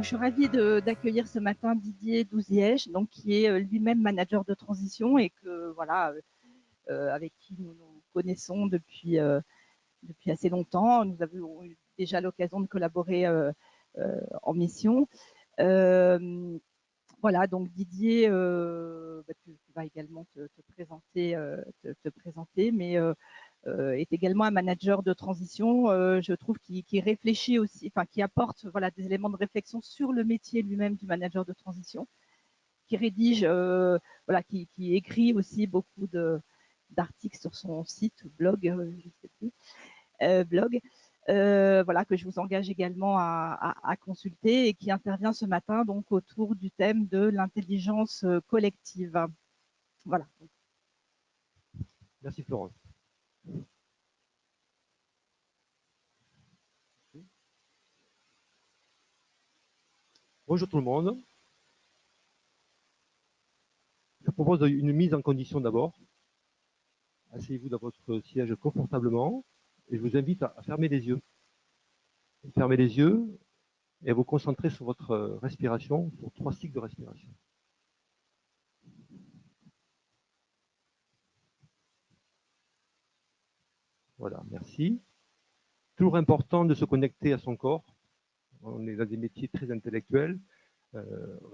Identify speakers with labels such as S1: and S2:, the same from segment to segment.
S1: donc je suis ravie d'accueillir ce matin Didier Douzièche, donc qui est lui-même manager de transition et que voilà, avec qui nous nous connaissons depuis assez longtemps. Nous avons eu déjà l'occasion de collaborer en mission. Voilà, donc Didier, tu vas également te présenter, mais est également un manager de transition, je trouve, qui réfléchit aussi, enfin qui apporte voilà, des éléments de réflexion sur le métier lui-même du manager de transition, qui rédige, voilà, qui écrit aussi beaucoup d'articles sur son site, blog, je ne sais plus, blog, voilà, que je vous engage également à consulter et qui intervient ce matin donc autour du thème de l'intelligence collective. Voilà.
S2: Merci Florence. Bonjour tout le monde. Je propose une mise en condition d'abord. Asseyez-vous dans votre siège confortablement et je vous invite à fermer les yeux. Fermez les yeux et à vous concentrer sur votre respiration, sur 3 cycles de respiration. Voilà, merci. Toujours important de se connecter à son corps. On est dans des métiers très intellectuels.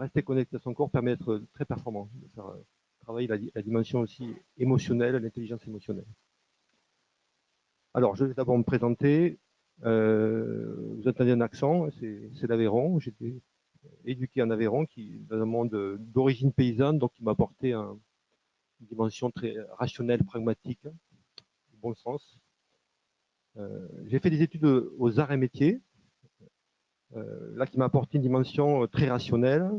S2: Rester connecté à son corps permet d'être très performant, de faire travailler la dimension aussi émotionnelle, l'intelligence émotionnelle. Alors, je vais d'abord me présenter. Vous entendez un accent, c'est l'Aveyron. J'étais éduqué en Aveyron, dans un monde d'origine paysanne, donc qui m'a apporté une dimension très rationnelle, pragmatique, du bon sens. J'ai fait des études aux arts et métiers, là qui m'a apporté une dimension très rationnelle,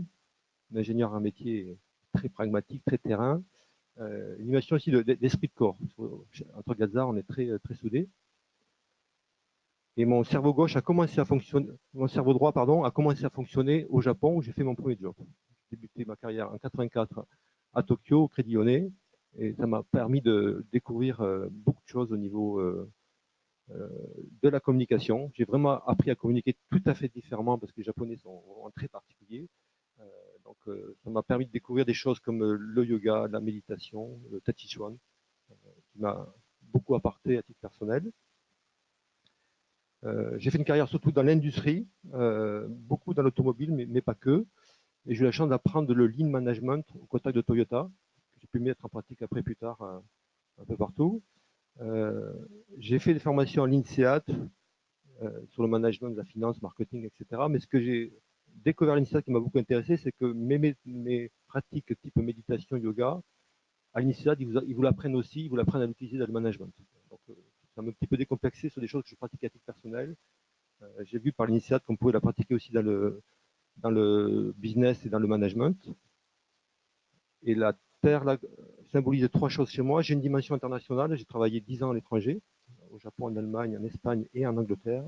S2: l'ingénieur en métier très pragmatique, très terrain, une dimension aussi d'esprit de corps. Entre Gazar, on est très soudés. Et mon cerveau gauche a commencé à fonctionner, mon cerveau droit, pardon, a commencé à fonctionner au Japon où j'ai fait mon premier job. J'ai débuté ma carrière en 84 à Tokyo, au Crédit Lyonnais, et ça m'a permis de découvrir beaucoup de choses au niveau de la communication. J'ai vraiment appris à communiquer tout à fait différemment parce que les Japonais sont vraiment très particuliers. Donc ça m'a permis de découvrir des choses comme le yoga, la méditation, le tai chi chuan, qui m'a beaucoup apporté à titre personnel. J'ai fait une carrière surtout dans l'industrie, beaucoup dans l'automobile, mais pas que. Et j'ai eu la chance d'apprendre le lean management au contact de Toyota, que j'ai pu mettre en pratique après plus tard un peu partout. J'ai fait des formations en l'INSEAD sur le management de la finance, marketing, etc. Mais ce que j'ai découvert à l'INSEAD qui m'a beaucoup intéressé, c'est que mes pratiques type méditation, yoga, à l'INSEAD, ils vous l'apprennent aussi, ils vous l'apprennent à l'utiliser dans le management. Donc, ça m'a un petit peu décomplexé sur des choses que je pratique à titre personnel. J'ai vu par l'INSEAD qu'on pouvait la pratiquer aussi dans le business et dans le management. Et la Terre là, symbolise 3 choses chez moi. J'ai une dimension internationale. J'ai travaillé 10 ans à l'étranger, au Japon, en Allemagne, en Espagne et en Angleterre.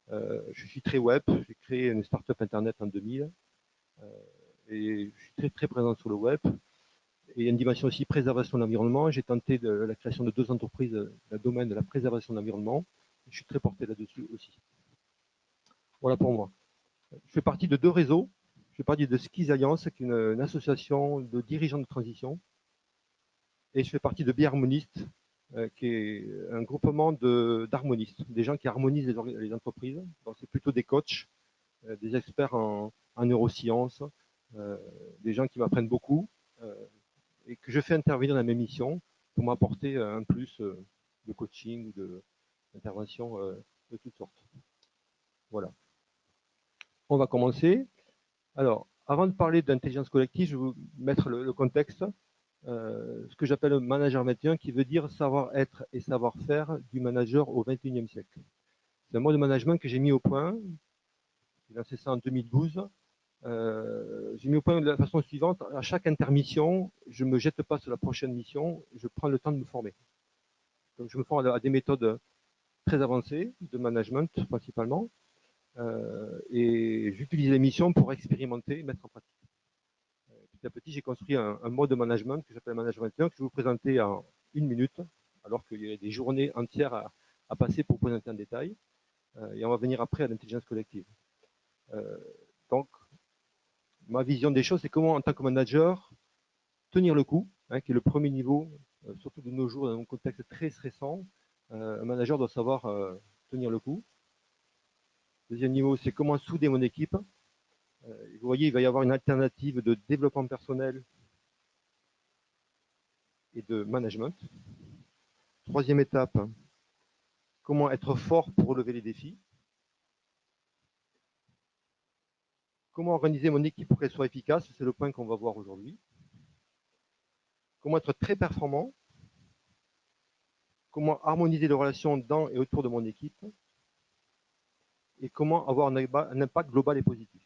S2: Je suis très web. J'ai créé une start-up internet en 2000. Et je suis très présent sur le web. Et il y a une dimension aussi préservation de l'environnement. J'ai tenté la création de 2 entreprises dans le domaine de la préservation de l'environnement. Je suis très porté là-dessus aussi. Voilà pour moi. Je fais partie de 2 réseaux. Je fais partie de Skis Alliance, qui est une association de dirigeants de transition. Et je fais partie de Biharmonistes, qui est un groupement d'harmonistes, des gens qui harmonisent les entreprises. Donc c'est plutôt des coachs, des experts en neurosciences, des gens qui m'apprennent beaucoup et que je fais intervenir dans mes missions pour m'apporter un plus de coaching ou d'intervention de toutes sortes. Voilà. On va commencer. Alors, avant de parler d'intelligence collective, je vais vous mettre le contexte. Ce que j'appelle manager 21, qui veut dire savoir-être et savoir-faire du manager au XXIe siècle. C'est un mode de management que j'ai mis au point. J'ai lancé ça en 2012. J'ai mis au point de la façon suivante. À chaque intermission, je ne me jette pas sur la prochaine mission, je prends le temps de me former. Donc, je me forme à des méthodes très avancées de management principalement. Et j'utilise les missions pour expérimenter et mettre en pratique. Petit à petit, j'ai construit un mode de management que j'appelle management 21, que je vais vous présenter en 1 minute, alors qu'il y a des journées entières à passer pour présenter en détail. Et on va venir après à l'intelligence collective. Donc, ma vision des choses, c'est comment, en tant que manager, tenir le coup, hein, qui est le premier niveau, surtout de nos jours, dans un contexte très stressant. Un manager doit savoir tenir le coup. Deuxième niveau, c'est comment souder mon équipe. Vous voyez, il va y avoir une alternative de développement personnel et de management. Troisième étape, comment être fort pour relever les défis. Comment organiser mon équipe pour qu'elle soit efficace, c'est le point qu'on va voir aujourd'hui. Comment être très performant. Comment harmoniser les relations dans et autour de mon équipe. Et comment avoir un impact global et positif.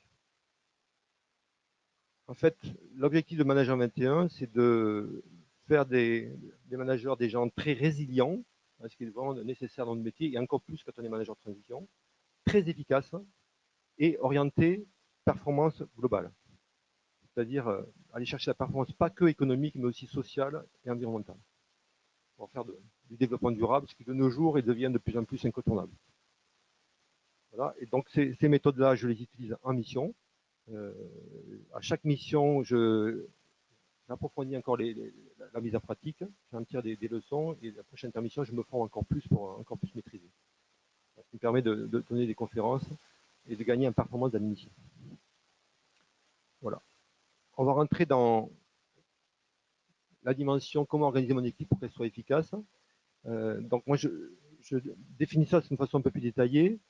S2: En fait, l'objectif de Manager 21, c'est de faire des managers, des gens très résilients, ce qui est vraiment nécessaire dans le métier, et encore plus quand on est manager de transition, très efficaces et orientés performance globale. C'est-à-dire aller chercher la performance pas que économique, mais aussi sociale et environnementale. Pour faire du développement durable, ce qui de nos jours devient de plus en plus incontournable. Voilà. Et donc ces méthodes-là, je les utilise en mission. À chaque mission, j'approfondis encore la mise en pratique, j'en tire des leçons, et la prochaine mission, je me forme encore plus pour encore plus maîtriser. Ça me permet de donner des conférences et de gagner en performance dans l'émission. Voilà. On va rentrer dans la dimension comment organiser mon équipe pour qu'elle soit efficace. Donc moi, je définis ça d'une façon un peu plus détaillée.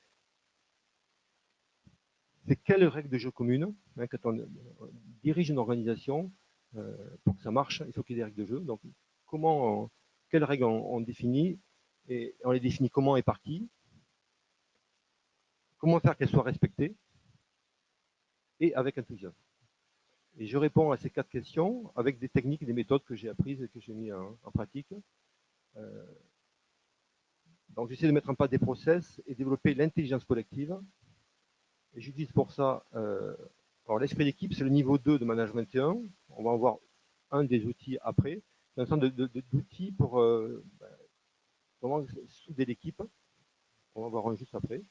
S2: C'est quelles règles de jeu communes, hein, quand on dirige une organisation, pour que ça marche, il faut qu'il y ait des règles de jeu. Donc, quelles règles on définit, et on les définit comment et par qui, comment faire qu'elles soient respectées, et avec enthousiasme. Et je réponds à ces 4 questions avec des techniques et des méthodes que j'ai apprises et que j'ai mis en pratique. Donc, j'essaie de mettre en place des process et développer l'intelligence collective. Et j'utilise pour ça, alors l'esprit d'équipe, c'est le niveau 2 de Management 21. On va en voir un des outils après. C'est un ensemble d'outils pour vraiment souder l'équipe. On va en voir un juste après.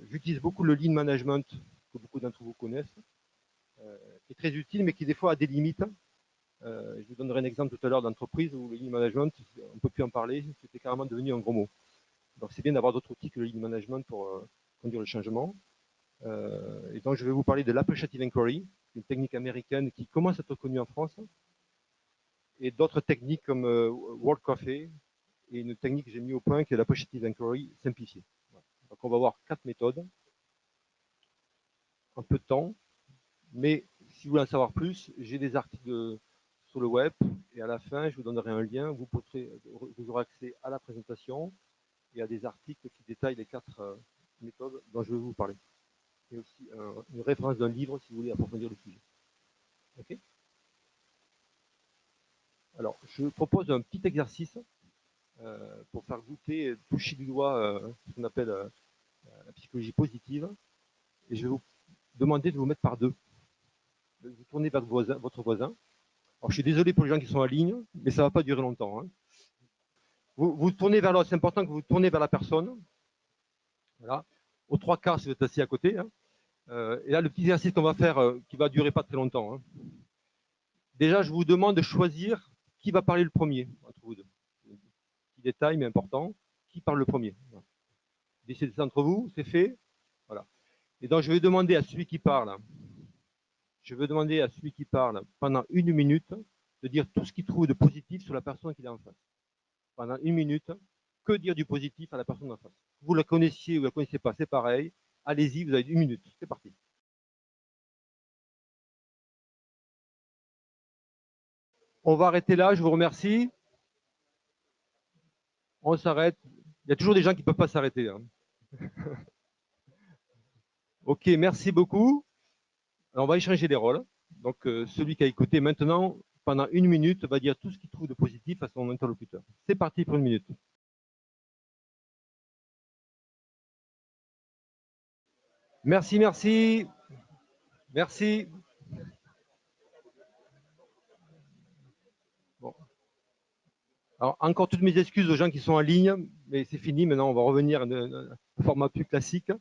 S2: J'utilise beaucoup le Lean Management, que beaucoup d'entre vous connaissent, qui est très utile, mais qui des fois a des limites. Je vous donnerai un exemple tout à l'heure d'entreprise où le Lean Management, on ne peut plus en parler, c'était carrément devenu un gros mot. Donc c'est bien d'avoir d'autres outils que le Lean Management pour conduire le changement. Et donc je vais vous parler de l'Appreciative Inquiry, une technique américaine qui commence à être connue en France, et d'autres techniques comme World Coffee, et une technique que j'ai mis au point qui est l'Appreciative Inquiry simplifiée. Voilà. Donc on va voir 4 méthodes en peu de temps, mais si vous voulez en savoir plus, j'ai des articles sur le web, et à la fin je vous donnerai un lien, vous aurez accès à la présentation et à des articles qui détaillent les 4 méthodes dont je vais vous parler. Et aussi une référence d'un livre si vous voulez approfondir le sujet. Okay. Alors, je propose un petit exercice pour faire goûter, toucher du doigt ce qu'on appelle la psychologie positive. Et je vais vous demander de vous mettre par deux. De vous tourner vers votre voisin. Alors, je suis désolé pour les gens qui sont en ligne, mais ça ne va pas durer longtemps. Hein. Vous tournez vers l'autre. C'est important que vous tournez vers la personne. Voilà. Aux 3/4, si vous êtes assis à côté. Hein. Et là, le petit exercice qu'on va faire, qui va durer pas très longtemps. Hein. Déjà, je vous demande de choisir qui va parler le premier entre vous deux. Petit détail, mais important. Qui parle le premier? Voilà. Décidez entre vous, c'est fait. Voilà. Et donc, je vais demander à celui qui parle, pendant 1 minute de dire tout ce qu'il trouve de positif sur la personne qu'il a en face. Pendant 1 minute, que dire du positif à la personne en face? Vous la connaissiez ou vous la connaissez pas, c'est pareil. Allez-y, vous avez 1 minute. C'est parti. On va arrêter là, je vous remercie. On s'arrête. Il y a toujours des gens qui ne peuvent pas s'arrêter. Hein. Ok, merci beaucoup. Alors, on va échanger les rôles. Donc, celui qui a écouté maintenant, pendant 1 minute, va dire tout ce qu'il trouve de positif à son interlocuteur. C'est parti pour 1 minute. Merci, merci. Merci. Bon. Alors, encore toutes mes excuses aux gens qui sont en ligne, mais c'est fini. Maintenant, on va revenir à un format plus classique.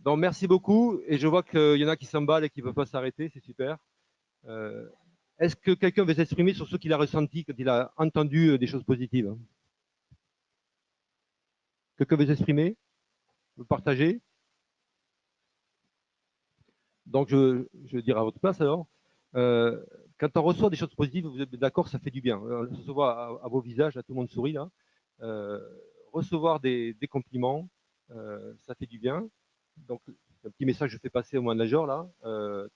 S2: Donc, merci beaucoup. Et je vois qu'il y en a qui s'emballent et qui ne peuvent pas s'arrêter. C'est super. Est-ce que quelqu'un veut s'exprimer sur ce qu'il a ressenti quand il a entendu des choses positives? Quelqu'un veut s'exprimer? Veut partager? Donc, je vais dire à votre place alors. Euh, Quand on reçoit des choses positives, vous êtes d'accord, ça fait du bien. Ça se voit à vos visages, là, tout le monde sourit là. Euh, Recevoir des compliments, ça fait du bien. Donc, un petit message que je fais passer au manager là.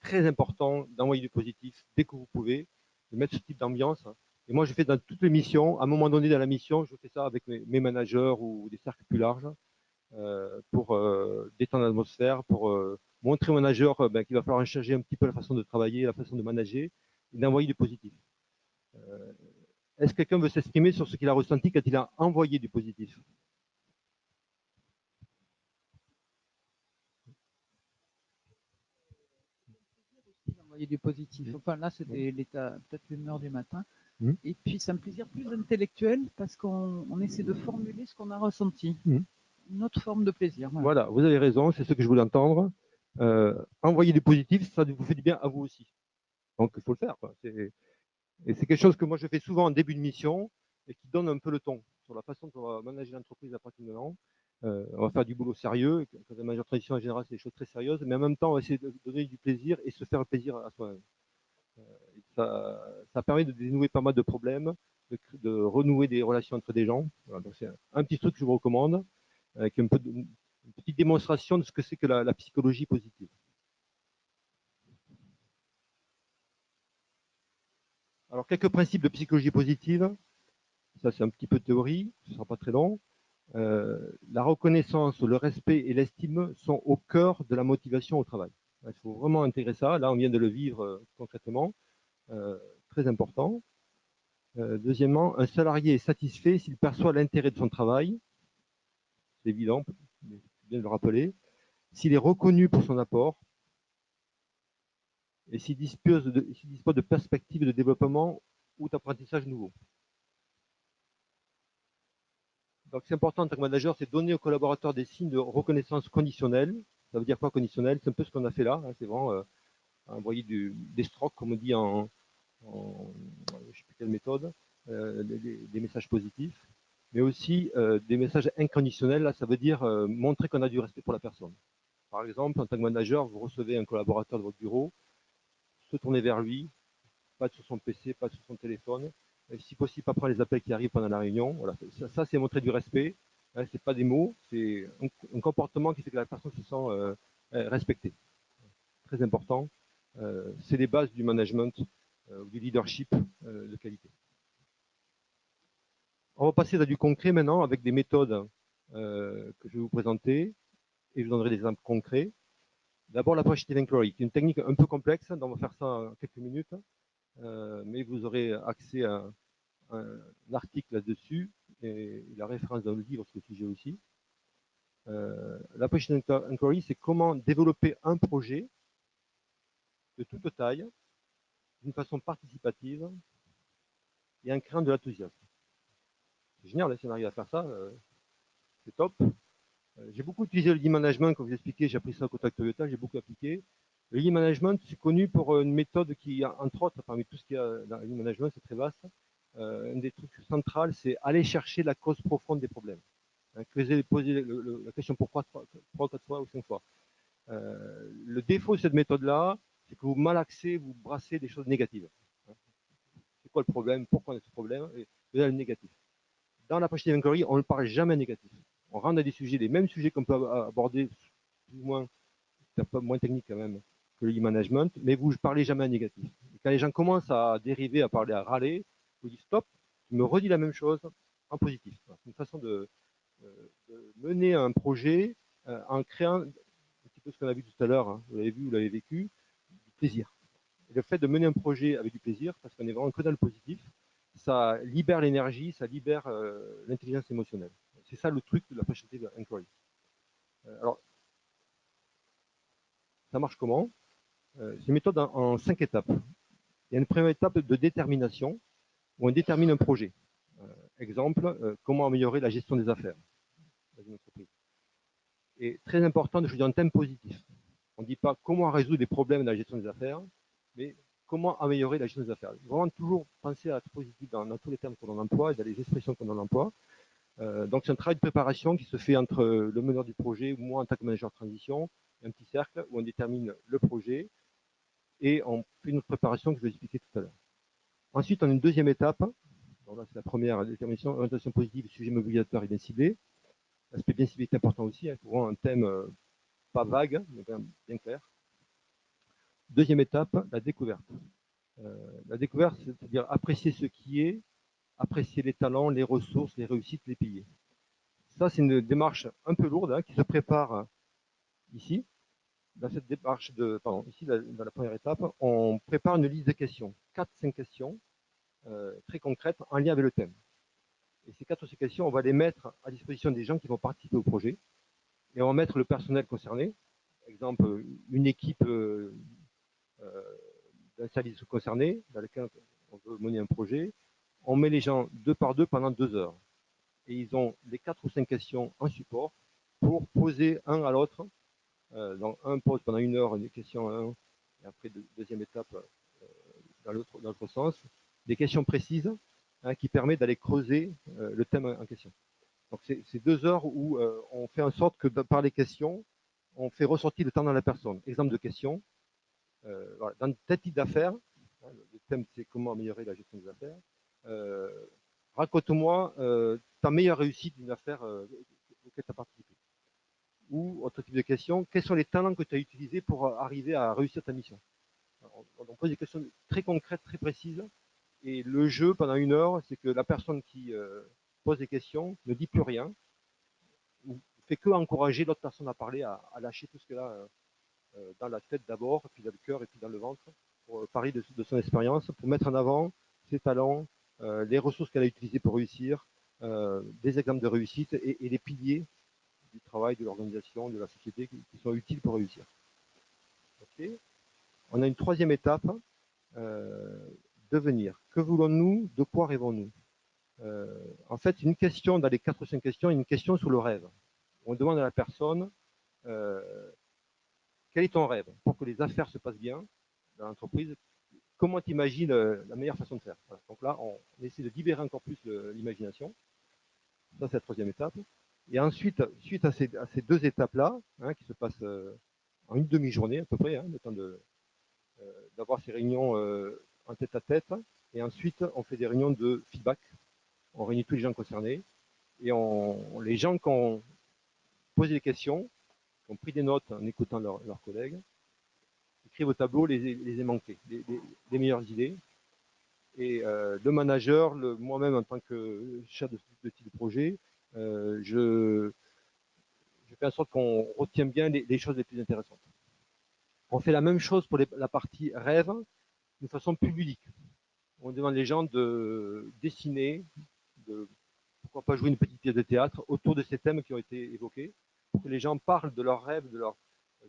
S2: Très important d'envoyer du positif dès que vous pouvez, de mettre ce type d'ambiance. Et moi, je fais dans toutes les missions. À un moment donné dans la mission, je fais ça avec mes managers ou des cercles plus larges pour détendre l'atmosphère, pour montrer au manager qu'il va falloir changer un petit peu la façon de travailler, la façon de manager, et d'envoyer du positif. Est-ce que quelqu'un veut s'exprimer sur ce qu'il a ressenti quand il a envoyé du positif?
S3: Envoyer du positif. Enfin là, c'était l'état, peut-être l'humeur du matin.
S2: Mmh.
S3: Et puis, c'est un plaisir plus intellectuel parce qu'on essaie de formuler ce qu'on a ressenti.
S2: Mmh.
S3: Une autre forme de plaisir.
S2: Voilà, vous avez raison, c'est ce que je voulais entendre. Envoyer du positif, ça vous fait du bien à vous aussi. Donc, il faut le faire, quoi. Et c'est quelque chose que moi je fais souvent en début de mission et qui donne un peu le ton sur la façon dont on va manager l'entreprise à partir de maintenant. On va faire du boulot sérieux. Quand on manage en transition en général, c'est des choses très sérieuses, mais en même temps, on va essayer de donner du plaisir et se faire plaisir à soi-même. Ça permet de dénouer pas mal de problèmes, de renouer des relations entre des gens. Voilà, donc c'est un petit truc que je vous recommande, avec une petite démonstration de ce que c'est que la psychologie positive. Alors, quelques principes de psychologie positive. Ça, c'est un petit peu de théorie, ce ne sera pas très long. La reconnaissance, le respect et l'estime sont au cœur de la motivation au travail. Il faut vraiment intégrer ça. Là, on vient de le vivre concrètement. Très important. Deuxièmement, un salarié est satisfait s'il perçoit l'intérêt de son travail. C'est évident, mais c'est bien de le rappeler. S'il est reconnu pour son apport et s'il dispose de perspectives de développement ou d'apprentissage nouveau. Donc, c'est important en tant que manager, c'est donner aux collaborateurs des signes de reconnaissance conditionnelle. Ça veut dire quoi conditionnel? C'est un peu ce qu'on a fait là. Hein, c'est vraiment envoyer des strokes, comme on dit je ne sais plus quelle méthode, des messages positifs, mais aussi des messages inconditionnels. Là, ça veut dire montrer qu'on a du respect pour la personne. Par exemple, en tant que manager, vous recevez un collaborateur de votre bureau, se tourner vers lui, pas sur son PC, pas sur son téléphone, et si possible, pas prendre les appels qui arrivent pendant la réunion. Voilà, ça c'est montrer du respect. Hein, c'est pas des mots, c'est un comportement qui fait que la personne se sent respectée. Très important. C'est les bases du management, du leadership de qualité. On va passer à du concret maintenant avec des méthodes que je vais vous présenter et je vous donnerai des exemples concrets. D'abord, la Positive Inquiry, qui est une technique un peu complexe, donc on va faire ça en quelques minutes, mais vous aurez accès à un article là-dessus et la référence d'un livre sur le sujet aussi. La Positive Inquiry, c'est comment développer un projet de toute taille, d'une façon participative et en créant de l'enthousiasme. C'est génial, si on arrive à faire ça, c'est top. J'ai beaucoup utilisé le lean management, comme je vous expliqué, j'ai appris ça au contact Toyota, j'ai beaucoup appliqué. Le lean management, c'est connu pour une méthode qui, entre autres, parmi tout ce qu'il y a dans le lean management, c'est très vaste. Un des trucs centraux, c'est aller chercher la cause profonde des problèmes. Hein, poser la question pourquoi 3, 4 fois ou 5 fois. Le défaut de cette méthode-là, c'est que vous malaxez, vous brassez des choses négatives. Hein. C'est quoi le problème? Pourquoi on a ce problème? Et vous avez le négatif. Dans la positive inquiry, on ne parle jamais négatif. On rentre dans des sujets, les mêmes sujets qu'on peut aborder, plus ou moins, c'est un peu moins technique quand même que le e-management, mais vous ne parlez jamais négatif. Et quand les gens commencent à dériver, à parler, à râler, vous dites stop, tu me redis la même chose en positif. C'est une façon de mener un projet en créant un petit peu ce qu'on a vu tout à l'heure, hein, vous l'avez vu, vous l'avez vécu, du plaisir. Et le fait de mener un projet avec du plaisir, parce qu'on est vraiment que dans le positif, ça libère l'énergie, ça libère l'intelligence émotionnelle. C'est ça le truc de la positive inquiry. Alors, ça marche comment? C'est une méthode en 5 étapes. Il y a une première étape de détermination, où on détermine un projet. Exemple, comment améliorer la gestion des affaires dans une entreprise. Et très important de choisir un thème positif. On ne dit pas comment résoudre les problèmes de la gestion des affaires, mais comment améliorer la gestion des affaires. Vraiment toujours penser à être positif dans tous les termes que l'on emploie et dans les expressions que l'on emploie. Donc c'est un travail de préparation qui se fait entre le meneur du projet, moi en tant que manager de transition, un petit cercle où on détermine le projet et on fait une préparation que je vais expliquer tout à l'heure. Ensuite, on a une deuxième étape. Donc là, c'est la première, détermination, orientation positive, sujet mobilisateur et bien ciblé. L'aspect bien ciblé est important aussi, hein, pour un thème pas vague, mais bien clair. Deuxième étape, la découverte. La découverte, c'est-à-dire apprécier ce qui est, apprécier les talents, les ressources, les réussites, les piliers. Ça, c'est une démarche un peu lourde, hein, qui se prépare ici. Dans cette démarche ici, dans la première étape, on prépare une liste de questions, 4-5 questions très concrètes en lien avec le thème. Et ces 4 ou 5 questions, on va les mettre à disposition des gens qui vont participer au projet. Et on va mettre le personnel concerné, par exemple une équipe d'un service concerné dans lequel on veut mener un projet. On met les gens 2 par 2 pendant 2 heures. Et ils ont les 4 ou 5 questions en support pour poser un à l'autre. Donc un pose pendant 1 heure une question à un, et après deuxième étape dans l'autre sens, des questions précises, hein, qui permettent d'aller creuser le thème en question. Donc c'est 2 heures où on fait en sorte que par les questions, on fait ressortir le temps dans la personne. Exemple de question, voilà, dans tel type d'affaires, hein, le thème c'est comment améliorer la gestion des affaires, raconte-moi ta meilleure réussite d'une affaire auquel tu as participé. Ou autre type de question, quels sont les talents que tu as utilisés pour arriver à réussir ta mission. On pose des questions très concrètes, très précises, et le jeu pendant 1 heure, c'est que la personne qui pose des questions ne dit plus rien, ou fait que encourager l'autre personne à parler, à lâcher tout ce qu'elle a dans la tête d'abord, puis dans le cœur et puis dans le ventre, pour parler de son expérience, pour mettre en avant ses talents, les ressources qu'elle a utilisées pour réussir, des exemples de réussite et les piliers du travail, de l'organisation, de la société qui sont utiles pour réussir. Okay. On a une troisième étape, devenir. Que voulons-nous? De quoi rêvons-nous? En fait, une question dans les 4 ou 5 questions, une question sur le rêve. On demande à la personne quel est ton rêve pour que les affaires se passent bien dans l'entreprise. Comment tu imagines la meilleure façon de faire? Voilà. Donc là, on essaie de libérer encore plus l'imagination. Ça, c'est la troisième étape. Et ensuite, suite à ces 2 étapes-là, hein, qui se passent en une demi-journée à peu près, hein, le temps d'avoir ces réunions en tête-à-tête, et ensuite, on fait des réunions de feedback. On réunit tous les gens concernés, et les gens qui ont posé des questions, qui ont pris des notes en écoutant leurs collègues, écrivent au tableau les manqués, les meilleures idées. Et le manager, moi-même en tant que chef de type de projet, je fais en sorte qu'on retienne bien les choses les plus intéressantes. On fait la même chose pour la partie rêve, d'une façon plus ludique. On demande les gens de dessiner, de pourquoi pas jouer une petite pièce de théâtre autour de ces thèmes qui ont été évoqués, pour que les gens parlent de leurs rêves, de leur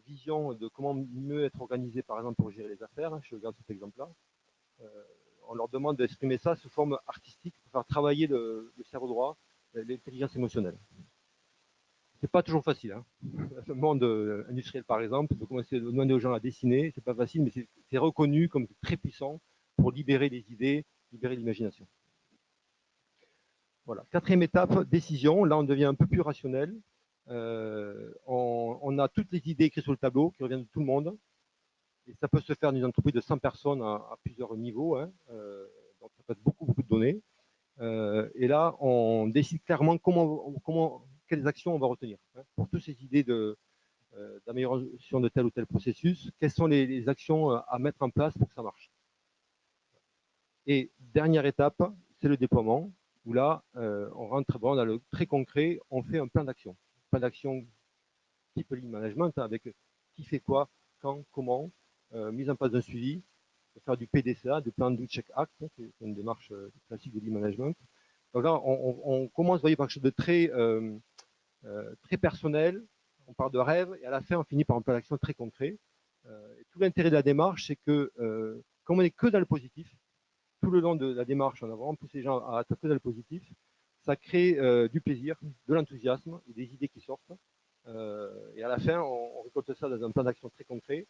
S2: vision, de comment mieux être organisé, par exemple, pour gérer les affaires. Je regarde cet exemple-là. On leur demande d'exprimer ça sous forme artistique pour faire travailler le cerveau droit, l'intelligence émotionnelle. C'est pas toujours facile. Hein. Le monde industriel, par exemple, de commencer à demander aux gens à dessiner, c'est pas facile, mais c'est reconnu comme très puissant pour libérer les idées, libérer l'imagination. Voilà. 4e étape, décision. Là, on devient un peu plus rationnel. On a toutes les idées écrites sur le tableau qui reviennent de tout le monde. Et ça peut se faire dans une entreprise de 100 personnes à plusieurs niveaux. Hein. Donc, ça peut être beaucoup de données. Et là, on décide clairement quelles actions on va retenir. Hein, pour toutes ces idées d'amélioration de tel ou tel processus, quelles sont les actions à mettre en place pour que ça marche. Et dernière étape, c'est le déploiement, où là, on rentre dans le très concret, on fait un plan d'action. Plan d'action type lean management, avec qui fait quoi, quand, comment, mise en place d'un suivi, faire du PDCA, du plan do check act, c'est une démarche classique de lean management. Donc là, on commence, vous voyez, par quelque chose de très personnel, on part de rêve, et à la fin, on finit par un plan d'action très concret. Et tout l'intérêt de la démarche, c'est que, comme on n'est que dans le positif, tout le long de la démarche, on a vraiment poussé les gens à être que dans le positif, ça crée du plaisir, de l'enthousiasme et des idées qui sortent. Et à la fin, on récolte ça dans un plan d'action très concret.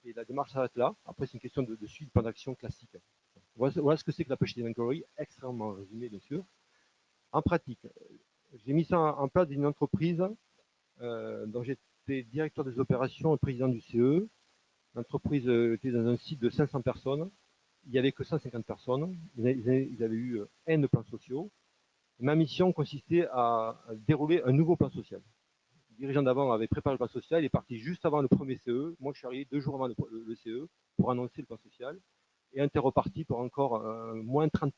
S2: Et la démarche s'arrête là. Après, c'est une question de suite de plan d'action classique. Voilà ce que c'est que la Appreciative Inquiry, extrêmement résumé, bien sûr. En pratique, j'ai mis ça en place d'une entreprise dont j'étais directeur des opérations et président du CE. L'entreprise était dans un site de 500 personnes. Il n'y avait que 150 personnes. Ils avaient eu N plans sociaux. Ma mission consistait à dérouler un nouveau plan social. Le dirigeant d'avant avait préparé le plan social, il est parti juste avant le premier CE. Moi, je suis arrivé 2 jours avant le CE pour annoncer le plan social. Et un reparti pour encore moins 30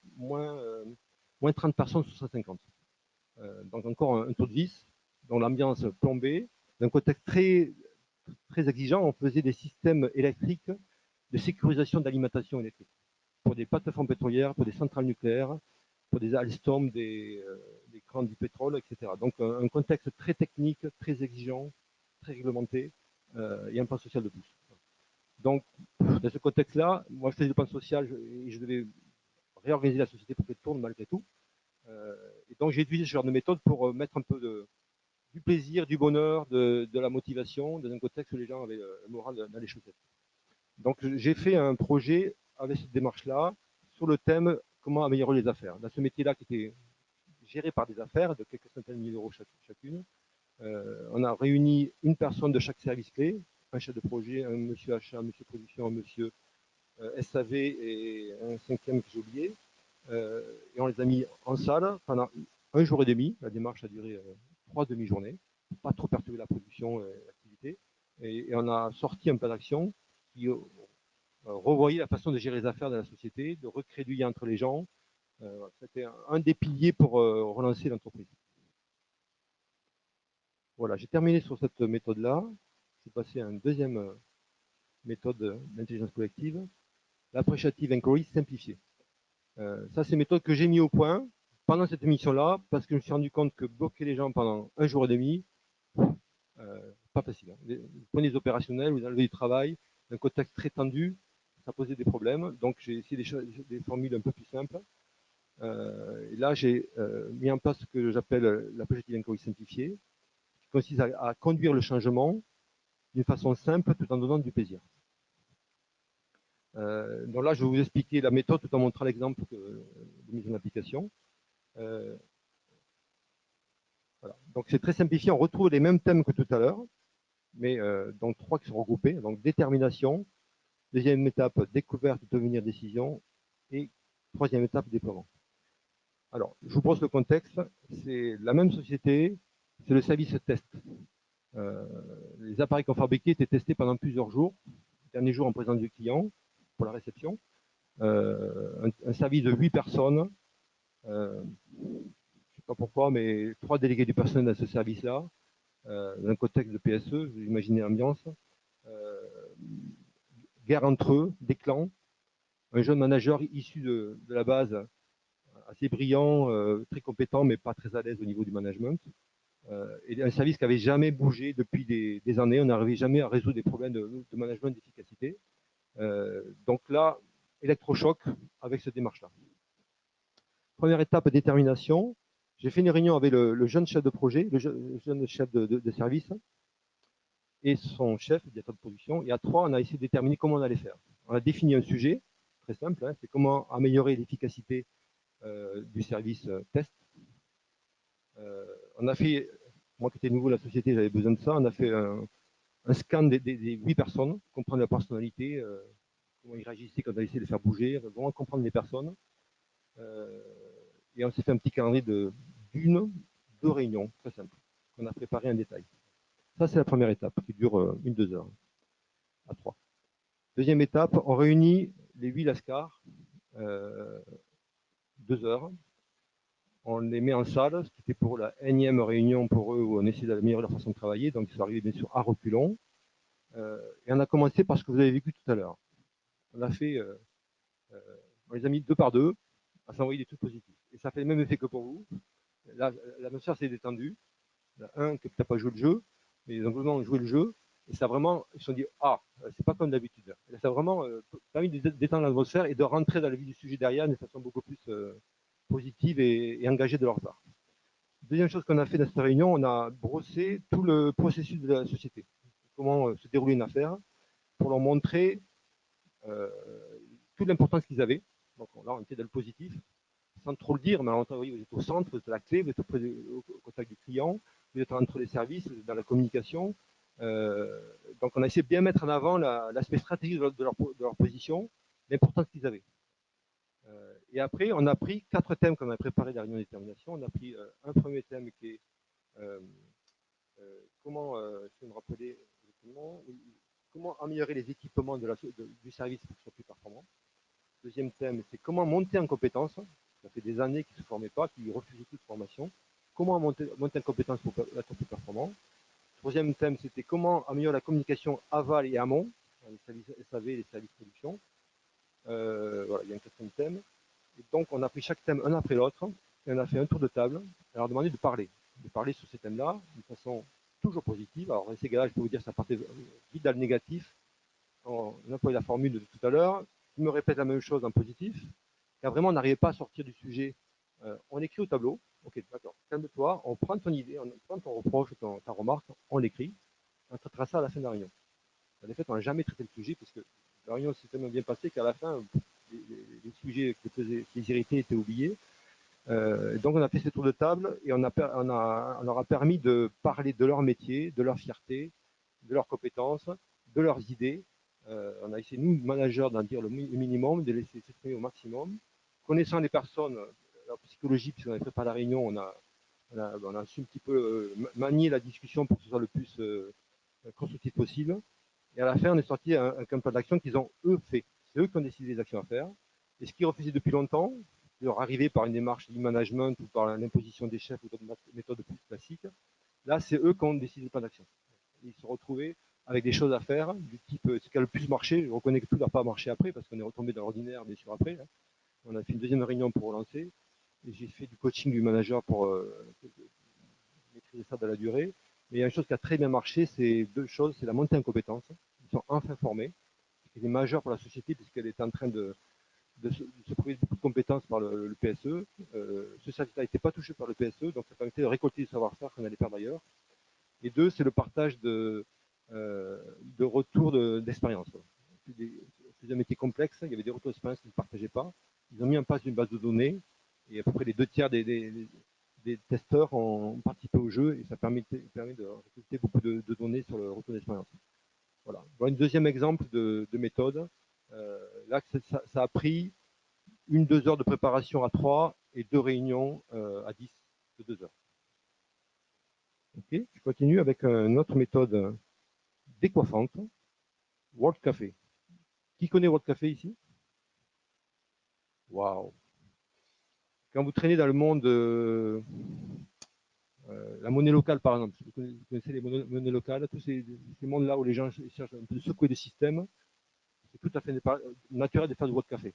S2: personnes sur 150. Donc encore un tour de vis, dans l'ambiance plombée, d'un contexte très, très exigeant. On faisait des systèmes électriques de sécurisation d'alimentation électrique pour des plateformes pétrolières, pour des centrales nucléaires, pour des Alstom, des crans du pétrole, etc. Donc un contexte très technique, très exigeant, très réglementé, et un plan social de plus. Donc, dans ce contexte-là, moi je faisais le plan social et je devais réorganiser la société pour qu'elle tourne malgré tout. Et donc j'ai utilisé ce genre de méthode pour mettre un peu du plaisir, du bonheur, de la motivation dans un contexte où les gens avaient le moral dans les chaussettes. Donc j'ai fait un projet avec cette démarche-là sur le thème comment améliorer les affaires. Dans ce métier-là qui était géré par des affaires de quelques centaines de milliers d'euros chacune, on a réuni une personne de chaque service clé, un chef de projet, un monsieur achat, un monsieur production, un monsieur SAV et un cinquième que j'ai oublié. Et on les a mis en salle pendant un jour et demi. La démarche a duré 3 demi-journées, pour pas trop perturber la production et l'activité. Et on a sorti un plan d'action qui revoyait la façon de gérer les affaires de la société, de recréer du lien entre les gens. C'était un des piliers pour relancer l'entreprise. Voilà, j'ai terminé sur cette méthode-là. Je vais passer à une deuxième méthode d'intelligence collective, l'appreciative inquiry simplifiée. Ça, c'est une méthode que j'ai mis au point pendant cette émission-là, parce que je me suis rendu compte que bloquer les gens pendant un jour et demi, pas facile. Hein. Vous prenez des opérationnels, vous enlevez du travail, un contexte très tendu, ça posait des problèmes. Donc, j'ai essayé des formules un peu plus simples. Et là, j'ai mis en place ce que j'appelle l'appreciative inquiry simplifiée, qui consiste à conduire le changement d'une façon simple tout en donnant du plaisir. Donc là, je vais vous expliquer la méthode tout en montrant l'exemple de mise en application. Voilà. Donc c'est très simplifié, on retrouve les mêmes thèmes que tout à l'heure, mais donc 3 qui sont regroupés. Donc détermination, deuxième étape, découverte, devenir, décision, et troisième étape, déploiement. Alors, je vous pose le contexte, c'est la même société, c'est le service test. Les appareils qu'on fabriquait étaient testés pendant plusieurs jours. Le dernier jour en présence du client pour la réception. Un service de 8 personnes. Je ne sais pas pourquoi, mais 3 délégués du personnel à ce service-là. Dans un contexte de PSE, vous imaginez l'ambiance. Guerre entre eux, des clans. Un jeune manager issu de la base, assez brillant, très compétent, mais pas très à l'aise au niveau du management. Et un service qui n'avait jamais bougé depuis des années. On n'arrivait jamais à résoudre des problèmes de management d'efficacité. Donc là, électrochoc avec cette démarche-là. Première étape, détermination. J'ai fait une réunion avec le jeune chef de projet, le jeune chef de service et son chef, directeur de production. Et à 3, on a essayé de déterminer comment on allait faire. On a défini un sujet, très simple, hein, c'est comment améliorer l'efficacité du service test. On a fait, moi qui étais nouveau à la société, j'avais besoin de ça, on a fait un scan des 8 personnes, comprendre leur personnalité, comment ils réagissaient quand on a essayé de les faire bouger, vraiment comprendre les personnes. Et on s'est fait un petit calendrier d'une, 2 réunions, très simple, qu'on a préparé en détail. Ça, c'est la première étape, qui dure 1-2 heures, à 3. Deuxième étape, on réunit les 8 lascars, 2 heures. On les met en salle, ce qui était pour la énième réunion pour eux, où on essayait d'améliorer leur façon de travailler. Donc, ils sont arrivés, bien sûr, à reculons. Et on a commencé par ce que vous avez vécu tout à l'heure. On a fait, on les a mis 2 par 2, à s'envoyer des trucs positifs. Et ça fait le même effet que pour vous. Là, l'atmosphère s'est détendue. Il y en a un qui n'a pas joué le jeu, mais ils ont vraiment joué le jeu. Et ça vraiment, ils se sont dit, ah, c'est pas comme d'habitude. Et ça a vraiment permis de détendre l'atmosphère et de rentrer dans le vif du sujet derrière d'une façon beaucoup plus positive et engagée de leur part. Deuxième chose qu'on a fait dans cette réunion, on a brossé tout le processus de la société. Comment se déroule une affaire pour leur montrer toute l'importance qu'ils avaient. Donc là, on était dans le positif, sans trop le dire, mais alors, oui, vous êtes au centre, vous êtes à la clé, vous êtes au contact du client, vous êtes entre les services, vous êtes dans la communication. Donc on a essayé de bien mettre en avant l'aspect stratégique de leur position, l'importance qu'ils avaient. Et après, on a pris 4 thèmes qu'on a préparé la réunion de détermination. On a pris un premier thème qui est comment, je vais me rappeler comment améliorer les équipements du service pour qu'ils soient plus performants. Deuxième thème, c'est comment monter en compétence. Ça fait des années qu'ils ne se formaient pas, qu'ils refusaient toute formation. Comment monter en compétence pour être plus performant. Troisième thème, c'était comment améliorer la communication aval et amont, les services SAV et les services production. Voilà, il y a un quatrième thème. Et donc, on a pris chaque thème un après l'autre et on a fait un tour de table et on leur a demandé de parler sur ces thèmes-là de façon toujours positive. Alors, ces gars-là, je peux vous dire, ça partait vite dans le négatif. On a employé la formule de tout à l'heure. Ils me répètent la même chose en positif, car vraiment, on n'arrivait pas à sortir du sujet. On écrit au tableau. Ok, d'accord, calme-toi, on prend ton idée, on prend ton reproche, ta remarque, on l'écrit. On traitera ça à la fin de la réunion. En fait, on n'a jamais traité le sujet parce que la réunion s'est tellement bien passée qu'à la fin, les sujets qui les irritaient étaient oubliés. Donc on a fait ce tour de table et on leur a permis de parler de leur métier, de leur fierté, de leurs compétences, de leurs idées. On a essayé, nous, managers, d'en dire le minimum, de laisser s'exprimer au maximum. Connaissant les personnes, leur psychologie, puisqu'on avait préparé la réunion, on a su un petit peu manier la discussion pour que ce soit le plus constructif possible. Et à la fin, on est sorti un plan d'action qu'ils ont, eux, fait. C'est eux qui ont décidé les actions à faire. Et ce qu'ils refusaient depuis longtemps, leur arriver par une démarche d'e-management ou par l'imposition des chefs ou d'autres méthodes plus classiques, là, c'est eux qui ont décidé le plan d'action. Ils se retrouvaient avec des choses à faire, du type ce qui a le plus marché. Je reconnais que tout n'a pas marché après, parce qu'on est retombé dans l'ordinaire, bien sûr, après. Hein. On a fait une deuxième réunion pour relancer. Et j'ai fait du coaching du manager pour maîtriser ça dans la durée. Mais il y a une chose qui a très bien marché, c'est deux choses. C'est la montée en compétences. Ils sont enfin formés. Il est majeur pour la société puisqu'elle est en train de se priver beaucoup de compétences par le PSE. Ce service-là n'était pas touché par le PSE, donc ça permettait de récolter du savoir-faire qu'on allait perdre ailleurs. Et deux, c'est le partage de retours d'expérience. C'est un métier complexe, il y avait des retours d'expérience qu'ils ne partageaient pas. Ils ont mis en place une base de données et à peu près les 2 tiers des testeurs ont participé au jeu et ça permet de récolter beaucoup de données sur le retour d'expérience. Voilà. Voilà un deuxième exemple de méthode. Là, ça a pris 1-2 heures de préparation à 3 et 2 réunions à 10 de 2 heures. Okay. Je continue avec une autre méthode décoiffante, World Café. Qui connaît World Café ici? Waouh! Quand vous traînez dans le monde, la monnaie locale par exemple, vous connaissez les monnaies locales, tous ces mondes-là où les gens cherchent un peu de secouer le système, c'est tout à fait naturel de faire du World Café.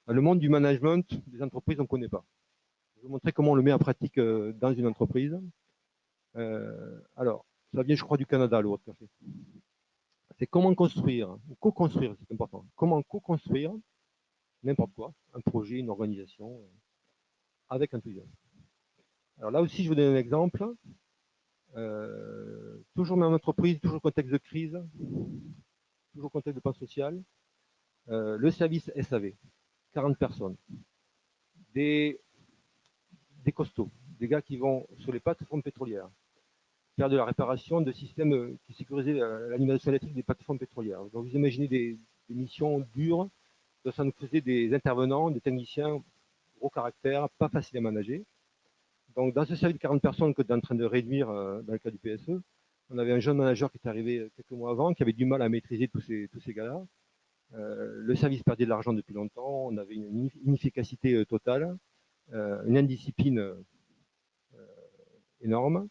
S2: Dans le monde du management, des entreprises, on ne connaît pas. Je vais vous montrer comment on le met en pratique dans une entreprise. Alors, ça vient, je crois, du Canada, le World Café. C'est comment construire, co-construire, c'est important. Comment co-construire n'importe quoi, un projet, une organisation, avec enthousiasme. Alors là aussi, je vous donne un exemple. Toujours même entreprise, toujours contexte de crise, toujours contexte de plan social. Le service SAV, 40 personnes. Des costauds, des gars qui vont sur les plateformes pétrolières, faire de la réparation de systèmes qui sécurisaient l'animation électrique des plateformes pétrolières. Donc vous imaginez des missions dures, ça nous faisait des intervenants, des techniciens, gros caractère, pas facile à manager. Donc dans ce service de 40 personnes que tu es en train de réduire dans le cas du PSE, on avait un jeune manager qui est arrivé quelques mois avant, qui avait du mal à maîtriser tous ces gars-là. Le service perdait de l'argent depuis longtemps, on avait une inefficacité totale, une indiscipline énorme.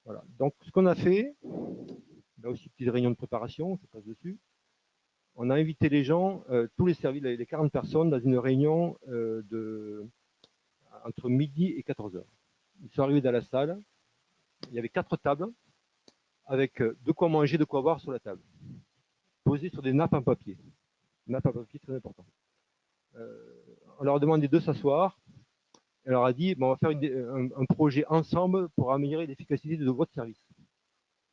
S2: Voilà. Donc ce qu'on a fait, là aussi petite réunion de préparation, je passe dessus. On a invité les gens, tous les services, les 40 personnes, dans une réunion entre midi et 14 heures. Ils sont arrivés dans la salle, il y avait 4 tables, avec de quoi manger, de quoi boire sur la table, posées sur des nappes en papier. Nappes en papier, très important. On leur a demandé de s'asseoir Elle leur a dit, bon, on va faire un projet ensemble pour améliorer l'efficacité de votre service.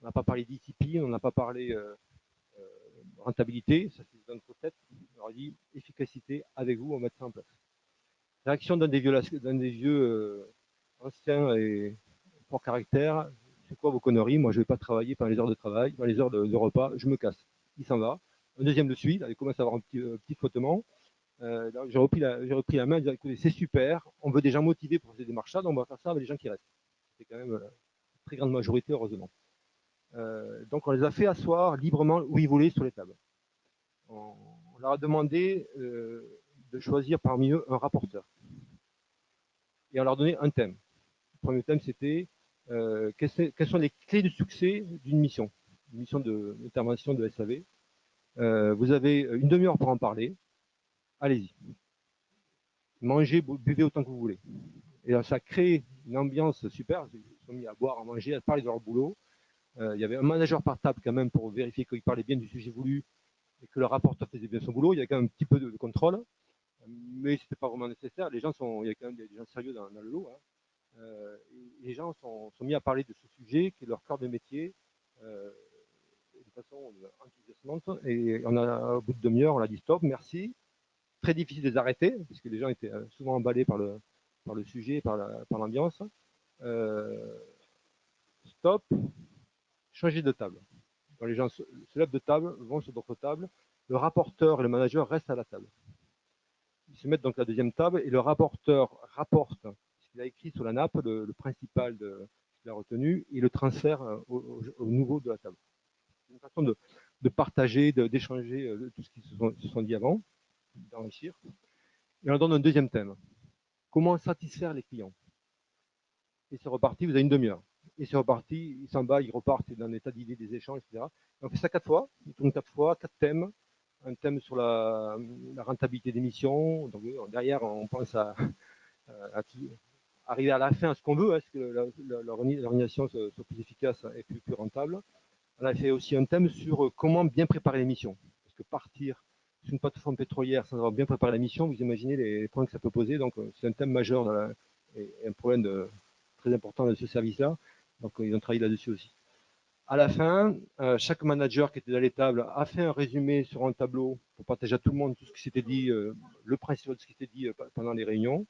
S2: On n'a pas parlé discipline, on n'a pas parlé rentabilité, ça c'est dans notre tête. On leur a dit, efficacité, avec vous, on va mettre ça en place. Réaction d'un des vieux anciens et fort caractère, c'est quoi vos conneries? Moi, je ne vais pas travailler pendant les heures de travail, pendant les heures de repas, je me casse. Il s'en va. Un deuxième le suit, là, il commence à avoir un petit frottement. J'ai repris la main et dit, écoutez, c'est super, on veut des gens motivés pour ces démarches-là, donc on va faire ça avec les gens qui restent. C'est quand même une très grande majorité, heureusement. Donc on les a fait asseoir librement où ils voulaient sur les tables. On leur a demandé de choisir parmi eux un rapporteur. Et on leur a donné un thème. Le premier thème, c'était quelles sont les clés de succès d'une mission d'intervention de SAV. Vous avez une demi-heure pour en parler. Allez-y. Mangez, buvez autant que vous voulez. Et ça crée une ambiance super. Ils se sont mis à boire, à manger, à parler de leur boulot. Il y avait un manager par table quand même pour vérifier qu'ils parlaient bien du sujet voulu et que le rapporteur faisait bien son boulot. Il y a quand même un petit peu de contrôle, mais ce n'était pas vraiment nécessaire. Il y a quand même des gens sérieux dans le lot. Hein. Les gens sont mis à parler de ce sujet qui est leur cœur de métier de façon enthousiasmante. Et au bout de demi-heure, on a dit stop, merci. Très difficile de les arrêter, parce que les gens étaient souvent emballés par le sujet, par l'ambiance. Stop, changer de table. Quand les gens se lèvent de table, vont sur d'autres tables, le rapporteur et le manager restent à la table. Ils se mettent donc à la deuxième table et le rapporteur rapporte ce qu'il a écrit sur la nappe, le principal de ce qu'il a retenu, et le transfère au nouveau de la table. C'est une façon de partager, d'échanger tout ce qui se sont dit avant, d'enrichir. Et on donne un deuxième thème. Comment satisfaire les clients? Et c'est reparti, vous avez une demi-heure. Et c'est reparti, ils s'en va, ils repartent dans un état d'idée, des échanges, etc. Et on fait ça 4 fois, ils tournent 4 fois, 4 thèmes. Un thème sur la rentabilité des missions. Donc, derrière, on pense à arriver à la fin à ce qu'on veut, est-ce que l'organisation soit plus efficace et plus rentable. On a fait aussi un thème sur comment bien préparer les missions. Parce que partir sur une plateforme pétrolière sans avoir bien préparé la mission, vous imaginez les points que ça peut poser. Donc, c'est un thème majeur et un problème très important de ce service-là. Donc, ils ont travaillé là-dessus aussi. À la fin, chaque manager qui était dans les tables a fait un résumé sur un tableau pour partager à tout le monde tout ce qui s'était dit, le principe de ce qui s'était dit pendant les réunions.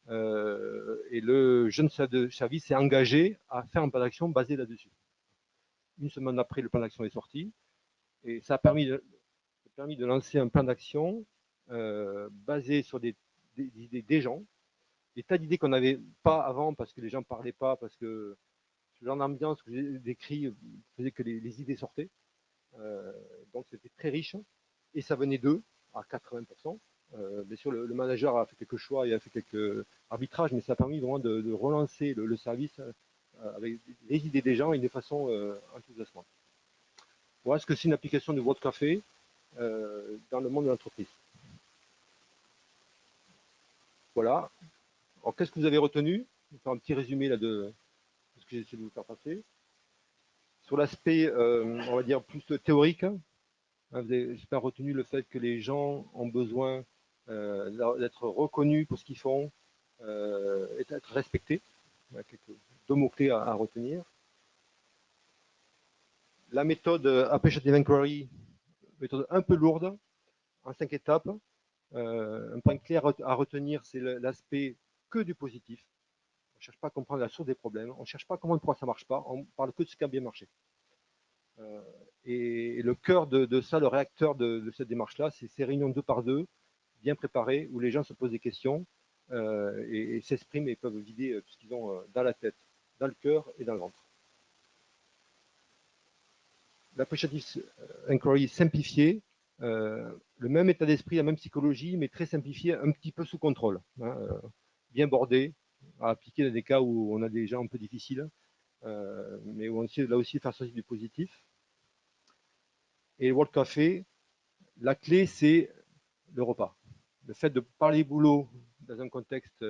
S2: Et le jeune chef de service s'est engagé à faire un plan d'action basé là-dessus. Une semaine après, le plan d'action est sorti et ça a permis de lancer un plan d'action basé sur des idées des gens, des tas d'idées qu'on n'avait pas avant parce que les gens ne parlaient pas, parce que ce genre d'ambiance que j'ai décrit faisait que les idées sortaient. Donc c'était très riche et ça venait d'eux à 80%. Bien sûr, le manager a fait quelques choix et a fait quelques arbitrages, mais ça a permis vraiment de relancer le service avec les idées des gens et de façon enthousiasmante. Voilà ce que c'est une application de World Café dans le monde de l'entreprise. Voilà. Alors, qu'est-ce que vous avez retenu? Je vais faire un petit résumé là de ce que j'ai essayé de vous faire passer. Sur l'aspect, on va dire, plus théorique, hein, vous avez, j'espère, retenu le fait que les gens ont besoin d'être reconnus pour ce qu'ils font et d'être respectés. Il y a deux mots-clés à retenir. La méthode Appreciative Inquiry, méthode un peu lourde, en 5 étapes. Un point clé à retenir, c'est l'aspect que du positif. On ne cherche pas à comprendre la source des problèmes, on ne cherche pas comment pourquoi ça ne marche pas, on parle que de ce qui a bien marché. Et le cœur de ça, le réacteur de cette démarche-là, c'est ces réunions 2 par 2, bien préparées, où les gens se posent des questions et s'expriment et peuvent vider tout ce qu'ils ont dans la tête, dans le cœur et dans le ventre. L'appreciative inquiry simplifié, le même état d'esprit, la même psychologie, mais très simplifié, un petit peu sous contrôle, hein, bien bordé, à appliquer dans des cas où on a des gens un peu difficiles, mais où on essaie là aussi de faire sortir du positif. Et le World Café, la clé, c'est le repas. Le fait de parler boulot dans un contexte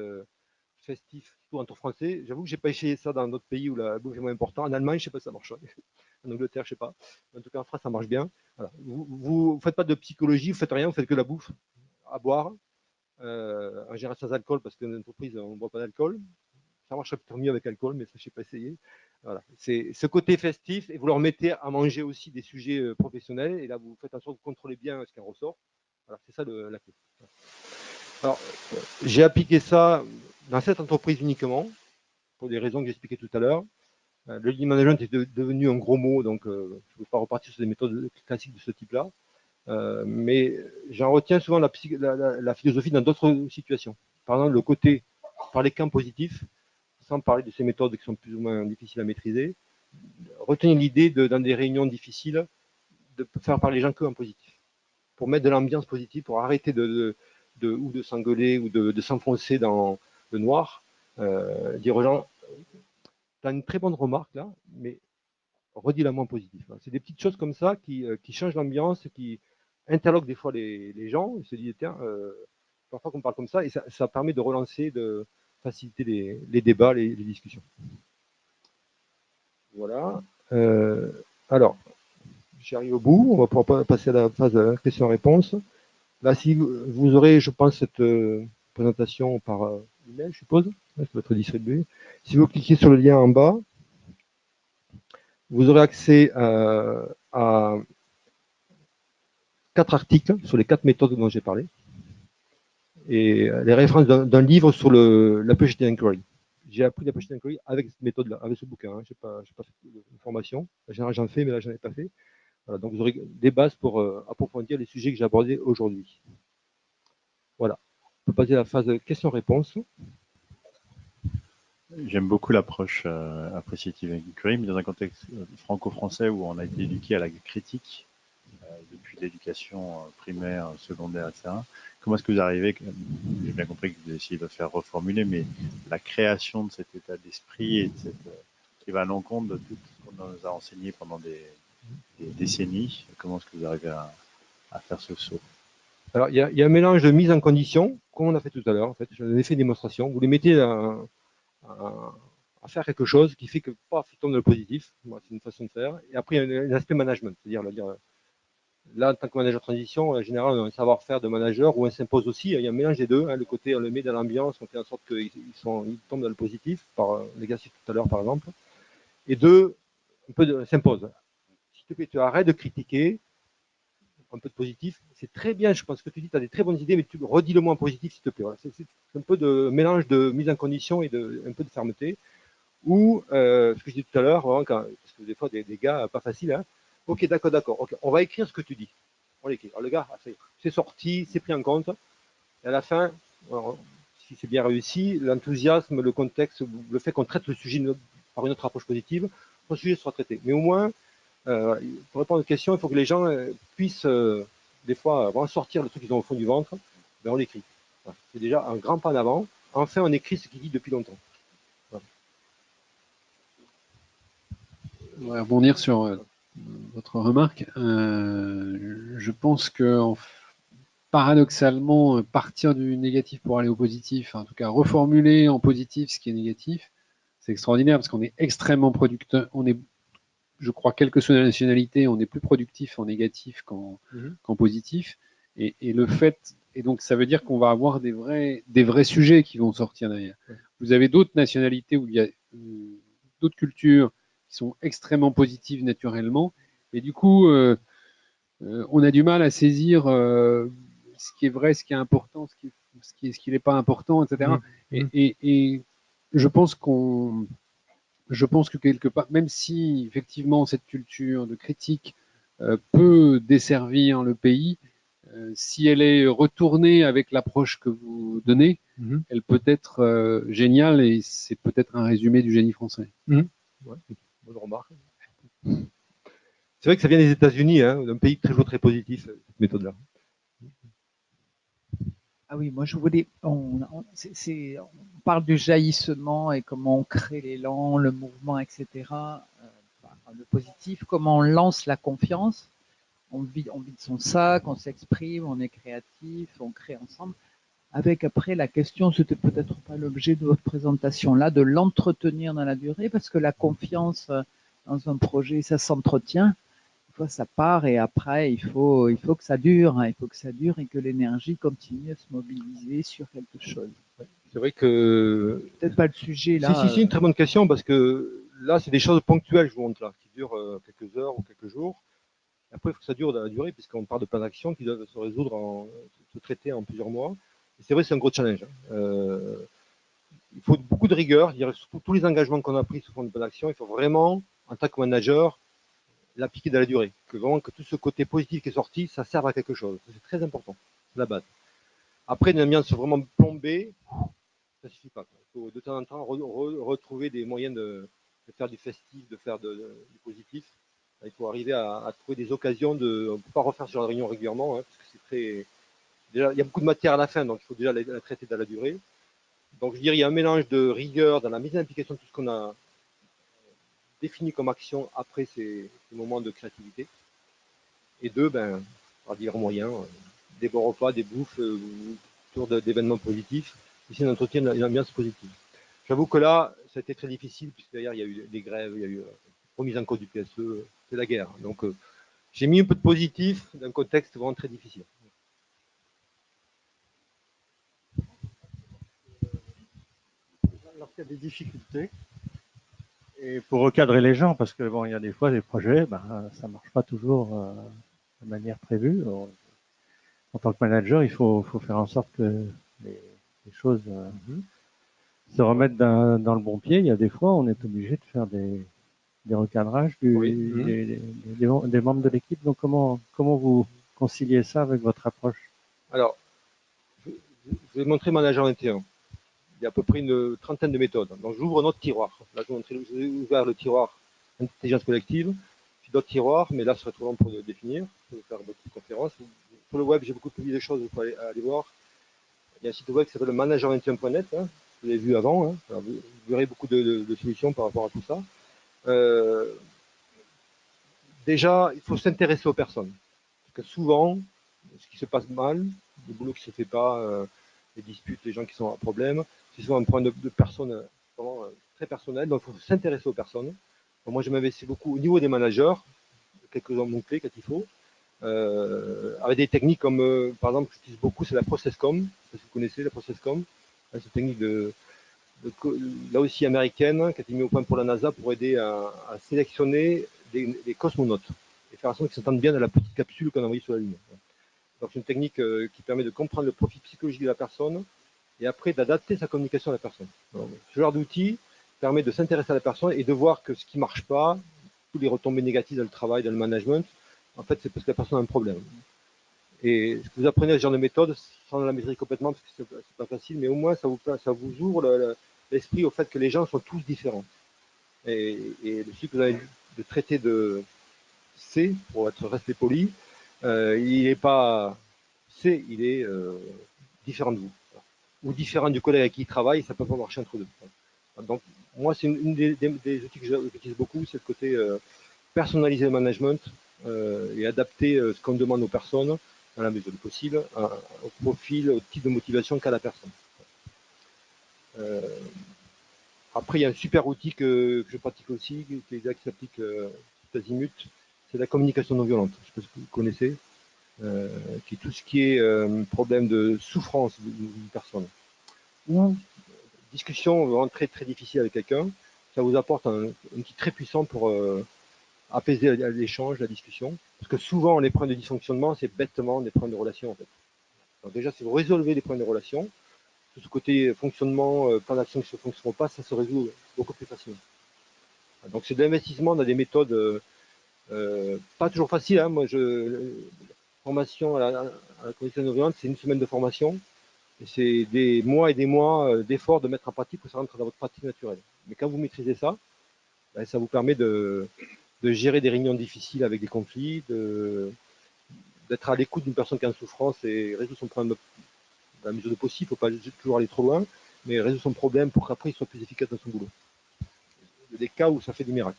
S2: festif, surtout entre Français. J'avoue que je n'ai pas essayé ça dans d'autres pays où la bouffe est moins importante. En Allemagne, je ne sais pas si ça marche. En Angleterre, je ne sais pas. En tout cas, en France, ça marche bien. Voilà. Vous ne faites pas de psychologie, vous ne faites rien, vous faites que la bouffe, à boire. en général sans alcool, parce qu'une entreprise, on ne boit pas d'alcool. Ça marche peut-être mieux avec alcool, mais ça, je n'ai pas essayé. Voilà. C'est ce côté festif, et vous leur mettez à manger aussi des sujets professionnels, et là, vous faites en sorte de contrôler bien ce qui en ressort. Voilà, c'est ça la clé. Alors, j'ai appliqué ça dans cette entreprise uniquement, pour des raisons que j'expliquais tout à l'heure. Le lean management est devenu un gros mot, donc je ne veux pas repartir sur des méthodes classiques de ce type-là. Mais j'en retiens souvent la philosophie dans d'autres situations. Par exemple, le côté par les camps positifs, sans parler de ces méthodes qui sont plus ou moins difficiles à maîtriser. Retenez l'idée dans des réunions difficiles de faire parler les gens que en positif, pour mettre de l'ambiance positive, pour arrêter de s'engueuler ou de s'enfoncer dans le noir. Dire aux gens, tu as une très bonne remarque là, mais redis-la moins positif. C'est des petites choses comme ça qui changent l'ambiance, qui interloquent des fois les gens. Ils se disent, tiens, parfois qu'on parle comme ça, et ça permet de relancer, de faciliter les débats, les discussions. Voilà. Alors, j'arrive au bout. On va pouvoir passer à la phase de questions-réponses. Là, si vous aurez, je pense, cette présentation par email, je suppose, ça va être distribué. Si vous cliquez sur le lien en bas, vous aurez accès à 4 articles sur les 4 méthodes dont j'ai parlé et les références d'un livre sur l'appreciative inquiry. J'ai appris l'appreciative inquiry avec cette méthode-là, avec ce bouquin. Je n'ai pas fait de formation. En général, j'en fais, mais là, je n'en ai pas fait. Voilà, donc, vous aurez des bases pour approfondir les sujets que j'ai abordés aujourd'hui. Voilà. On peut passer à la phase de questions-réponses.
S4: J'aime beaucoup l'approche appreciative inquiry, mais dans un contexte franco-français où on a été éduqué à la critique depuis l'éducation primaire, secondaire, etc. Comment est-ce que vous arrivez, j'ai bien compris que vous essayez de faire reformuler, mais la création de cet état d'esprit et qui va à l'encontre de tout ce qu'on nous a enseigné pendant des décennies, comment est-ce que vous arrivez à faire ce saut?
S2: Alors, il y a un mélange de mise en condition, comme on a fait tout à l'heure, en fait. J'en ai fait une démonstration. Vous les mettez à faire quelque chose qui fait que, paf, ils tombent dans le positif. C'est une façon de faire. Et après, il y a un aspect management, c'est-à-dire, là, en tant que manager de transition, en général, on a un savoir-faire de manager où on s'impose aussi. Il y a un mélange des deux. Le côté, on le met dans l'ambiance, on fait en sorte qu'ils tombent dans le positif, par l'exercice tout à l'heure, par exemple. Et deux, un peu s'impose. S'il te plaît, tu arrêtes de critiquer, un peu de positif. C'est très bien, je pense que tu dis, tu as des très bonnes idées, mais tu redis-le moins en positif, s'il te plaît. Voilà. C'est un peu de mélange de mise en condition et un peu de fermeté. Ou, ce que je disais tout à l'heure, parce que des fois, des gars pas faciles, hein. Ok, d'accord. Okay, on va écrire ce que tu dis. On l'écrit. Alors, le gars, c'est sorti, c'est pris en compte. Et à la fin, alors, si c'est bien réussi, l'enthousiasme, le contexte, le fait qu'on traite le sujet par une autre approche positive, le sujet sera traité. Mais au moins, pour répondre aux questions, il faut que les gens puissent, des fois, vraiment sortir le truc qu'ils ont au fond du ventre. Ben, on l'écrit. Voilà. C'est déjà un grand pas en avant. Enfin, on écrit ce qu'ils disent depuis longtemps. Voilà.
S5: Je voudrais rebondir sur votre remarque. Je pense que paradoxalement, partir du négatif pour aller au positif, en tout cas reformuler en positif ce qui est négatif, c'est extraordinaire parce qu'on est extrêmement producteur. On est, je crois, quelle que soit la nationalité, on est plus productif en négatif qu'en positif. Et le fait, et donc ça veut dire qu'on va avoir des vrais sujets qui vont sortir derrière. Vous avez d'autres nationalités où il y a d'autres cultures qui sont extrêmement positives naturellement, et du coup, on a du mal à saisir ce qui est vrai, ce qui est important, ce qui n'est pas important, etc. Et je pense que quelque part, même si effectivement cette culture de critique peut desservir le pays, si elle est retournée avec l'approche que vous donnez, elle peut être géniale et c'est peut-être un résumé du génie français.
S2: Ouais, bonne remarque. C'est vrai que ça vient des États-Unis, hein, d'un pays toujours très positif, cette méthode-là.
S3: Ah oui, moi je voulais. On parle du jaillissement et comment on crée l'élan, le mouvement, etc. Le positif, comment on lance la confiance. On vide son sac, on s'exprime, on est créatif, on crée ensemble. Avec après la question, c'était peut-être pas l'objet de votre présentation là, de l'entretenir dans la durée, parce que la confiance dans un projet, ça s'entretient. Il fois ça part et après il faut que ça dure, hein, il faut que ça dure et que l'énergie continue à se mobiliser sur quelque chose.
S2: C'est vrai que
S3: Peut-être pas le sujet là.
S2: si, une très bonne question, parce que là, c'est des choses ponctuelles, je vous montre là, qui durent quelques heures ou quelques jours. Après, il faut que ça dure dans la durée, puisqu'on parle de plans d'action qui doivent se résoudre, se traiter en plusieurs mois. Et c'est vrai, c'est un gros challenge. Il faut beaucoup de rigueur. Je dirais, surtout tous les engagements qu'on a pris sous forme de plan d'action, il faut vraiment, en tant que manager, l'appliquer dans la durée. Que vraiment que tout ce côté positif qui est sorti, ça serve à quelque chose. C'est très important. C'est la base. Après, une ambiance vraiment plombée, ça ne suffit pas. Il faut de temps en temps retrouver des moyens de faire du festif, de faire du positif. Il faut arriver à trouver des occasions on ne peut pas refaire sur la réunion régulièrement, hein, parce que c'est très. Déjà, il y a beaucoup de matière à la fin, donc il faut déjà la traiter dans la durée. Donc je dirais il y a un mélange de rigueur dans la mise en application de tout ce qu'on a défini comme action après ces moments de créativité. Et deux, par dire moyen, des bons repas, des bouffes autour d'événements positifs. Ici, on entretient une ambiance positive. J'avoue que là, ça a été très difficile, puisque d'ailleurs, il y a eu des grèves, il y a eu remise en cause du PSE, c'est la guerre. Donc, j'ai mis un peu de positif dans un contexte vraiment très difficile.
S6: Lorsqu'il y a des difficultés, et pour recadrer les gens, parce que bon, il y a des fois des projets, ça marche pas toujours de manière prévue. En tant que manager, il faut faire en sorte que les choses se remettent dans le bon pied. Il y a des fois, on est obligé de faire des recadrages des membres de l'équipe. Donc, comment vous conciliez ça avec votre approche?
S2: Alors, je vais montrer Manager 21. Il y a à peu près une trentaine de méthodes. Donc, j'ouvre notre tiroir. Là, je vous ai ouvert le tiroir intelligence collective. Puis d'autres tiroirs, mais là, ce serait trop long pour le définir. Je vais faire d'autres conférences. Sur le web, j'ai beaucoup publié des choses, vous pouvez aller voir. Il y a un site web qui s'appelle manager21.net, hein, vous l'avez vu avant. Hein. Alors, vous verrez beaucoup de solutions par rapport à tout ça. Déjà, il faut s'intéresser aux personnes. Parce que souvent, ce qui se passe mal, le boulot qui ne se fait pas, les disputes, les gens qui sont en problème, c'est souvent un problème de personnes vraiment, très personnel. Donc, il faut s'intéresser aux personnes. Donc, moi, je m'investis beaucoup au niveau des managers, quelques mots-clés quand il faut. Avec des techniques comme, par exemple, que j'utilise beaucoup, c'est la ProcessCom. Si vous connaissez la ProcessCom, c'est une technique là aussi américaine, qui a été mise au point pour la NASA pour aider à sélectionner des cosmonautes et faire en sorte qu'ils s'entendent bien dans la petite capsule qu'on a envoyée sur la Lune. Donc, c'est une technique qui permet de comprendre le profil psychologique de la personne et après d'adapter sa communication à la personne. Donc, ce genre d'outil permet de s'intéresser à la personne et de voir que ce qui ne marche pas, tous les retombées négatives dans le travail, dans le management, en fait, c'est parce que la personne a un problème. Et ce que vous apprenez à ce genre de méthode, sans la maîtriser complètement, parce que c'est pas facile, mais au moins ça vous ouvre l'esprit au fait que les gens sont tous différents. Et le sujet que vous avez de traiter de C, pour rester poli, il n'est pas C, il est différent de vous. Ou différent du collègue avec qui il travaille, ça ne peut pas marcher entre deux. Donc, moi, c'est une des outils que j'utilise beaucoup, c'est le côté personnaliser le management et adapter ce qu'on demande aux personnes, dans la mesure du possible, au profil, au type de motivation qu'a la personne. Après, il y a un super outil que je pratique aussi, qui s'applique tout azimut, c'est la communication non violente. Je ne sais pas si vous connaissez, qui est tout ce qui est problème de souffrance d'une personne. Ou discussion vraiment très, très difficile avec quelqu'un, ça vous apporte un outil très puissant pour apaiser l'échange, la discussion. Parce que souvent, les problèmes de dysfonctionnement, c'est bêtement des problèmes de relations. En fait. Donc déjà, si vous résolvez les problèmes de relations, tout ce côté fonctionnement, plan d'action qui ne fonctionne pas, ça se résout beaucoup plus facilement. Donc c'est de l'investissement dans des méthodes pas toujours faciles. Hein. Moi, formation à la communication non violente, c'est une semaine de formation. Et c'est des mois et des mois d'efforts de mettre en pratique pour que ça rentre dans votre pratique naturelle. Mais quand vous maîtrisez ça, ça vous permet de gérer des réunions difficiles avec des conflits, d'être à l'écoute d'une personne qui est en souffrance et résoudre son problème dans la mesure de possible. Il ne faut pas toujours aller trop loin, mais résoudre son problème pour qu'après il soit plus efficace dans son boulot. Il y a des cas où ça fait des miracles.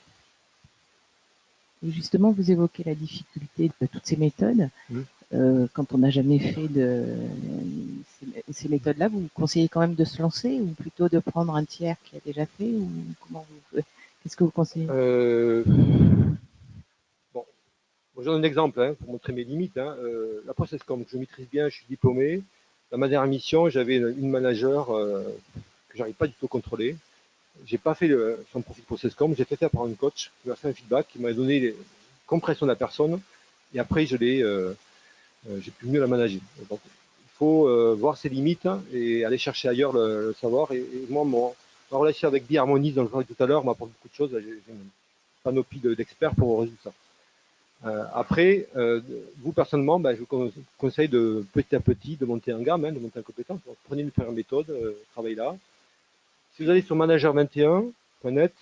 S1: Et justement, vous évoquez la difficulté de toutes ces méthodes. Quand on n'a jamais fait ces méthodes-là, vous conseillez quand même de se lancer ou plutôt de prendre un tiers qui a déjà fait ou qu'est-ce que vous conseillez?
S2: Bon, Je donne un exemple pour montrer mes limites. La ProcessCom, que je maîtrise bien, je suis diplômé. Dans ma dernière mission, j'avais une manager que j'arrive pas du tout à contrôler. J'ai pas fait son profil ProcessCom, j'ai fait faire par un coach qui m'a fait un feedback, qui m'a donné les compressions de la personne, et après j'ai pu mieux la manager. Donc, il faut voir ses limites et aller chercher ailleurs le savoir. Et moi, ma relation avec Biharmonise, dont je parlais tout à l'heure, m'apporte beaucoup de choses. J'ai une panoplie d'experts pour résoudre ça. Après, vous personnellement, je vous conseille de petit à petit de monter en gamme, de monter en compétence. Donc, prenez une première méthode, travaillez là. Si vous allez sur manager21.net,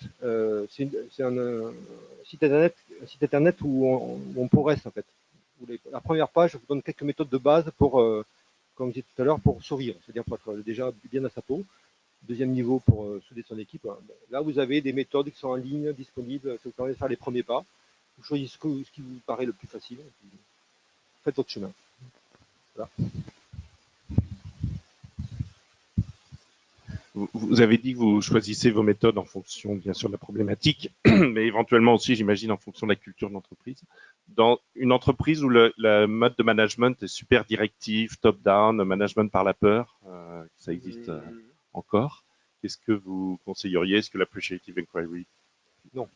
S2: c'est un site internet où on progresse en fait. La première page vous donne quelques méthodes de base pour, comme je disais tout à l'heure, pour survivre, c'est-à-dire pour être déjà bien à sa peau. Deuxième niveau pour souder son équipe. Là, vous avez des méthodes qui sont en ligne, disponibles, qui vous permettent de faire les premiers pas. Vous choisissez ce qui vous paraît le plus facile. Faites votre chemin. Voilà.
S7: Vous avez dit que vous choisissez vos méthodes en fonction, bien sûr, de la problématique, mais éventuellement aussi, j'imagine, en fonction de la culture de l'entreprise. Dans une entreprise où le mode de management est super directif, top-down, management par la peur, ça existe encore, qu'est-ce que vous conseilleriez? Est-ce que l'appreciative inquiry?
S2: Non.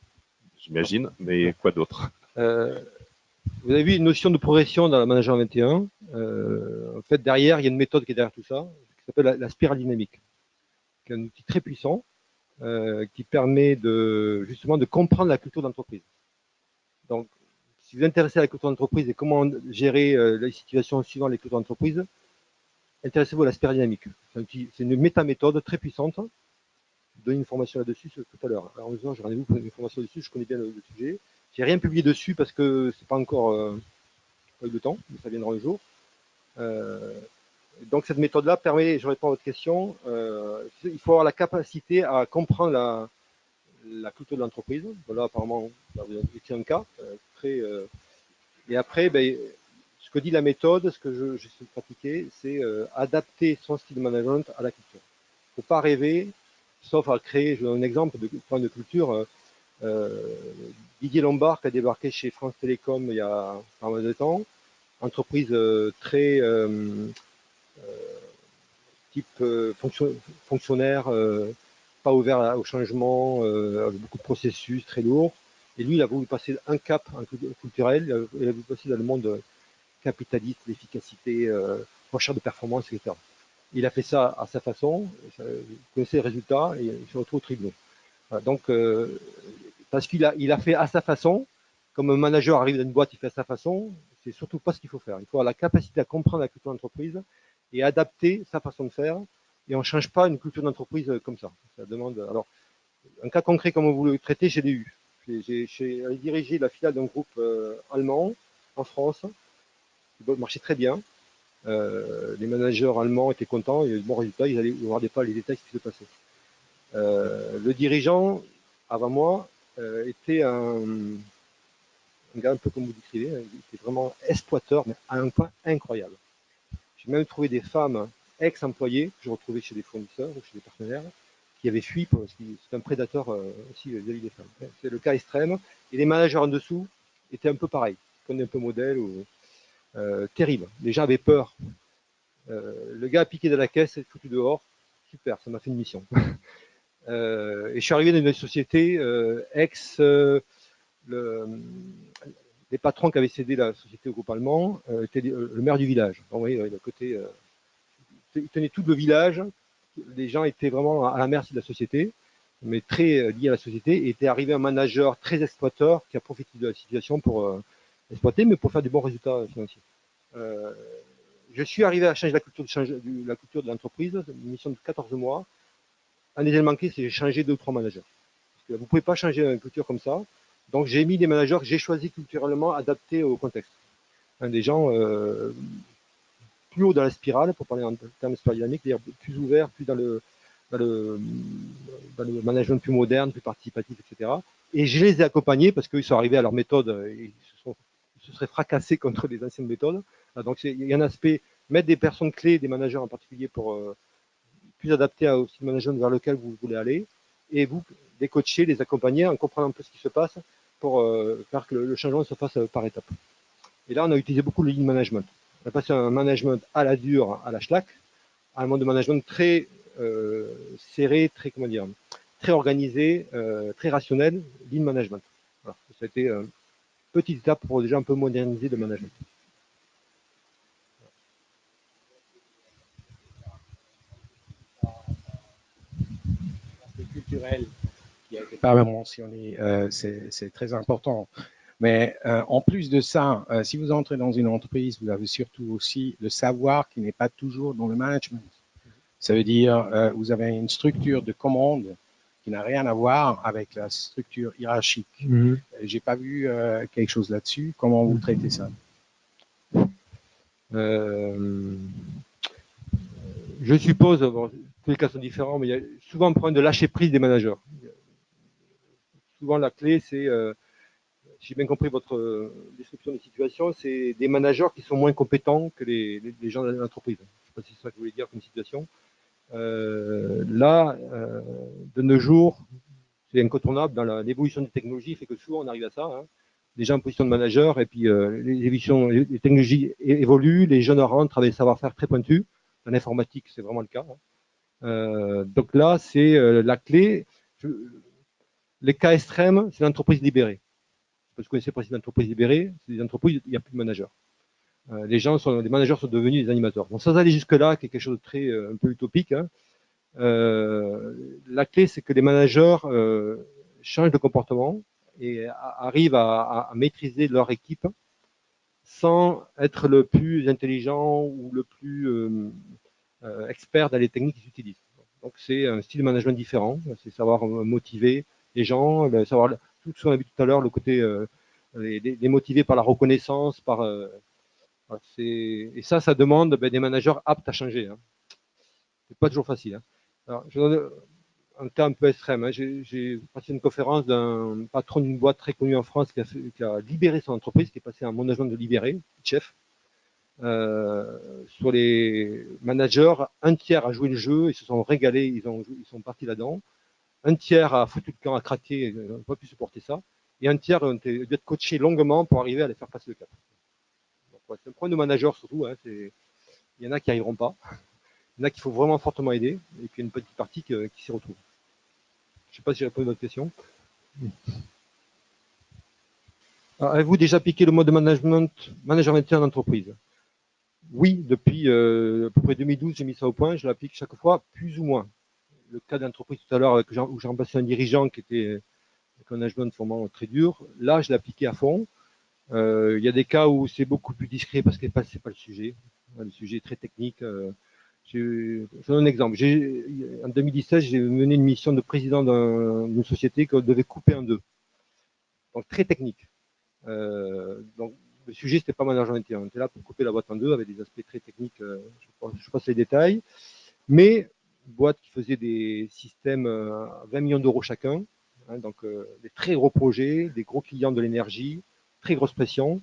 S7: J'imagine, mais quoi d'autre?
S2: Vous avez vu une notion de progression dans la Manager 21. En fait, derrière, il y a une méthode qui est derrière tout ça, qui s'appelle la spirale dynamique, qui est un outil très puissant, qui permet justement de comprendre la culture d'entreprise. Donc, si vous vous intéressez à la culture d'entreprise et comment gérer les situations suivant les cultures d'entreprise, intéressez-vous à la spirale dynamique. C'est une méta-méthode très puissante. Je donne une formation là-dessus tout à l'heure. Alors, en disant, j'ai rendez-vous pour une formation dessus, je connais bien le sujet. J'ai rien publié dessus parce que c'est pas encore pas eu de temps, mais ça viendra un jour. Donc cette méthode-là permet, je réponds à votre question, il faut avoir la capacité à comprendre la culture de l'entreprise. Voilà, apparemment, là, vous avez un cas. Et après, ce que dit la méthode, ce que je sais pratiquer, c'est adapter son style de management à la culture. Il ne faut pas rêver, sauf à créer, je donne un exemple de point de culture. Didier Lombard qui a débarqué chez France Télécom il y a pas mal de temps, entreprise très type fonctionnaire, pas ouvert au changement, avec beaucoup de processus très lourds. Et lui, il a voulu passer un cap culturel, il a voulu passer dans le monde capitaliste, l'efficacité, recherche de performance, etc. Il a fait ça à sa façon, vous connaissez les résultats, et il se retrouve au tribunal. Voilà, donc, parce qu'il a fait à sa façon, comme un manager arrive dans une boîte, il fait à sa façon, c'est surtout pas ce qu'il faut faire. Il faut avoir la capacité à comprendre la culture d'entreprise et adapter sa façon de faire. Et on ne change pas une culture d'entreprise comme ça. Ça demande. Alors, un cas concret comme vous le traitez, j'ai eu. J'ai dirigé la filiale d'un groupe allemand en France, qui marchait très bien. Les managers allemands étaient contents, il y a eu de bons résultats, ils ne regardaient pas les détails qui se passaient. Le dirigeant, avant moi, était un gars un peu comme vous décrivez, il était vraiment exploiteur, mais à un point incroyable. J'ai même trouvé des femmes ex-employées que je retrouvais chez des fournisseurs ou chez des partenaires qui avaient fui parce que c'est un prédateur aussi vis-à-vis des femmes. C'est le cas extrême. Et les managers en dessous étaient un peu pareils, comme un peu modèle ou terrible. Les gens avaient peur. Le gars a piqué de la caisse et foutu dehors. Super, ça m'a fait une mission. Et je suis arrivé dans une société les patrons qui avaient cédé la société au groupe allemand étaient le maire du village. Donc, vous voyez, le côté, il tenait tout le village. Les gens étaient vraiment à la merci de la société, mais très liés à la société. Et était arrivé un manager très exploiteur qui a profité de la situation pour exploiter, mais pour faire des bons résultats financiers. Je suis arrivé à changer la culture de l'entreprise, une mission de 14 mois. Un des éléments clés, c'est changer 2 ou 3 managers. Parce que vous ne pouvez pas changer une culture comme ça. Donc j'ai mis des managers que j'ai choisis culturellement adaptés au contexte. Des gens plus haut dans la spirale, pour parler en termes de spirale dynamique, c'est-à-dire plus ouverts, plus dans le management plus moderne, plus participatif, etc. Et je les ai accompagnés parce qu'ils sont arrivés à leur méthode et ils se seraient fracassés contre les anciennes méthodes. Donc il y a un aspect, mettre des personnes clés, des managers en particulier pour plus adaptés au style management vers lequel vous voulez aller, et vous les coacher, les accompagner en comprenant un peu ce qui se passe pour faire que le changement se fasse par étapes. Et là, on a utilisé beaucoup le lean management. On a passé un management à la dure, à la schlack, à un mode de management très serré, très, comment dire, très organisé, très rationnel, lean management. Voilà. Ça a été une petite étape pour déjà un peu moderniser le management.
S8: Culturel qui a été pas mentionné, c'est très important. Mais en plus de ça, si vous entrez dans une entreprise, vous avez surtout aussi le savoir qui n'est pas toujours dans le management. Ça veut dire vous avez une structure de commande qui n'a rien à voir avec la structure hiérarchique. J'ai pas vu quelque chose là-dessus. Comment vous traitez ça?
S2: Je suppose, bon, tous les cas sont différents, mais il y a souvent un problème de lâcher prise des managers. Souvent, la clé, c'est, si j'ai bien compris votre description des situations, c'est des managers qui sont moins compétents que les gens de l'entreprise. Je ne sais pas si c'est ça que vous voulez dire comme situation. Là, de nos jours, c'est incontournable dans l'évolution des technologies, fait que souvent on arrive à ça. Hein. Les gens en position de manager, et puis les technologies évoluent, les jeunes rentrent avec des savoir-faire très pointus. En informatique, c'est vraiment le cas. Hein. Donc là, c'est la clé. Les cas extrêmes, c'est l'entreprise libérée. Parce que vous connaissez le principe d'entreprise libérée, c'est des entreprises où il n'y a plus de managers. Les managers sont devenus des animateurs. Donc sans aller jusque-là, qui est quelque chose de très un peu utopique, hein, la clé, c'est que les managers changent de comportement et arrivent à maîtriser leur équipe sans être le plus intelligent ou le plus expert dans les techniques qu'ils utilisent. Donc c'est un style de management différent, c'est savoir motiver les gens, savoir tout ce qu'on a vu tout à l'heure, le côté les motiver par la reconnaissance, et ça demande des managers aptes à changer. Hein. C'est pas toujours facile. Hein. Alors, je donne un cas un peu extrême. Hein. J'ai passé une conférence d'un patron d'une boîte très connue en France qui a libéré son entreprise, qui est passé en management de libéré, chef. Sur les managers, un tiers a joué le jeu, ils se sont régalés, ils sont partis là-dedans. Un tiers a foutu le camp, a craqué, ils n'ont pas pu supporter ça. Et un tiers a dû être coaché longuement pour arriver à les faire passer le cap. Ouais, c'est un problème de manager surtout. Hein, il y en a qui n'y arriveront pas. Il y en a qu'il faut vraiment fortement aider. Et puis il y a une petite partie qui s'y retrouve. Je ne sais pas si j'ai répondu à votre question. Avez-vous déjà appliqué le mode de management en entreprise? Oui, depuis à peu près 2012, j'ai mis ça au point. Je l'applique chaque fois, plus ou moins. Le cas d'entreprise tout à l'heure où j'ai remplacé un dirigeant qui était avec un management vraiment très dur. Là, je l'ai appliqué à fond. Il y a des cas où c'est beaucoup plus discret parce que c'est pas le sujet. Le sujet est très technique. Je donne un exemple. En 2017, j'ai mené une mission de président d'une société qu'on devait couper en deux. Donc très technique. Donc le sujet, c'était pas management. On était là pour couper la boîte en deux avec des aspects très techniques. Je passe les détails. Mais une boîte qui faisait des systèmes à 20 millions d'euros chacun. Hein, donc des très gros projets, des gros clients de l'énergie, très grosse pression.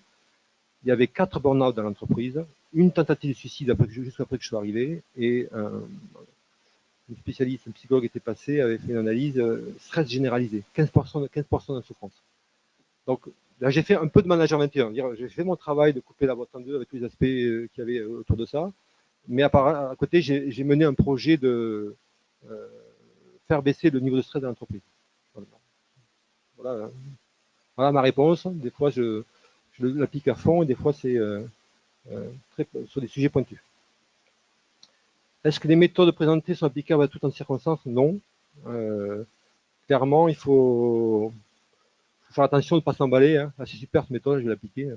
S2: Il y avait 4 burn-out dans l'entreprise, une tentative de suicide juste après que je sois arrivé, et une spécialiste, un psychologue était passé, avait fait une analyse, stress généralisé, 15% de souffrance. Donc là, j'ai fait un peu de management 21, j'ai fait mon travail de couper la boîte en deux avec tous les aspects qu'il y avait autour de ça, mais à côté, j'ai mené un projet de faire baisser le niveau de stress de l'entreprise. Voilà ma réponse. Des fois, je l'applique à fond et des fois, c'est sur des sujets pointus. Est-ce que les méthodes présentées sont applicables à toutes en circonstances? Non. Clairement, il faut faire attention de ne pas s'emballer. Hein. Ah, c'est super cette méthode, je vais l'appliquer.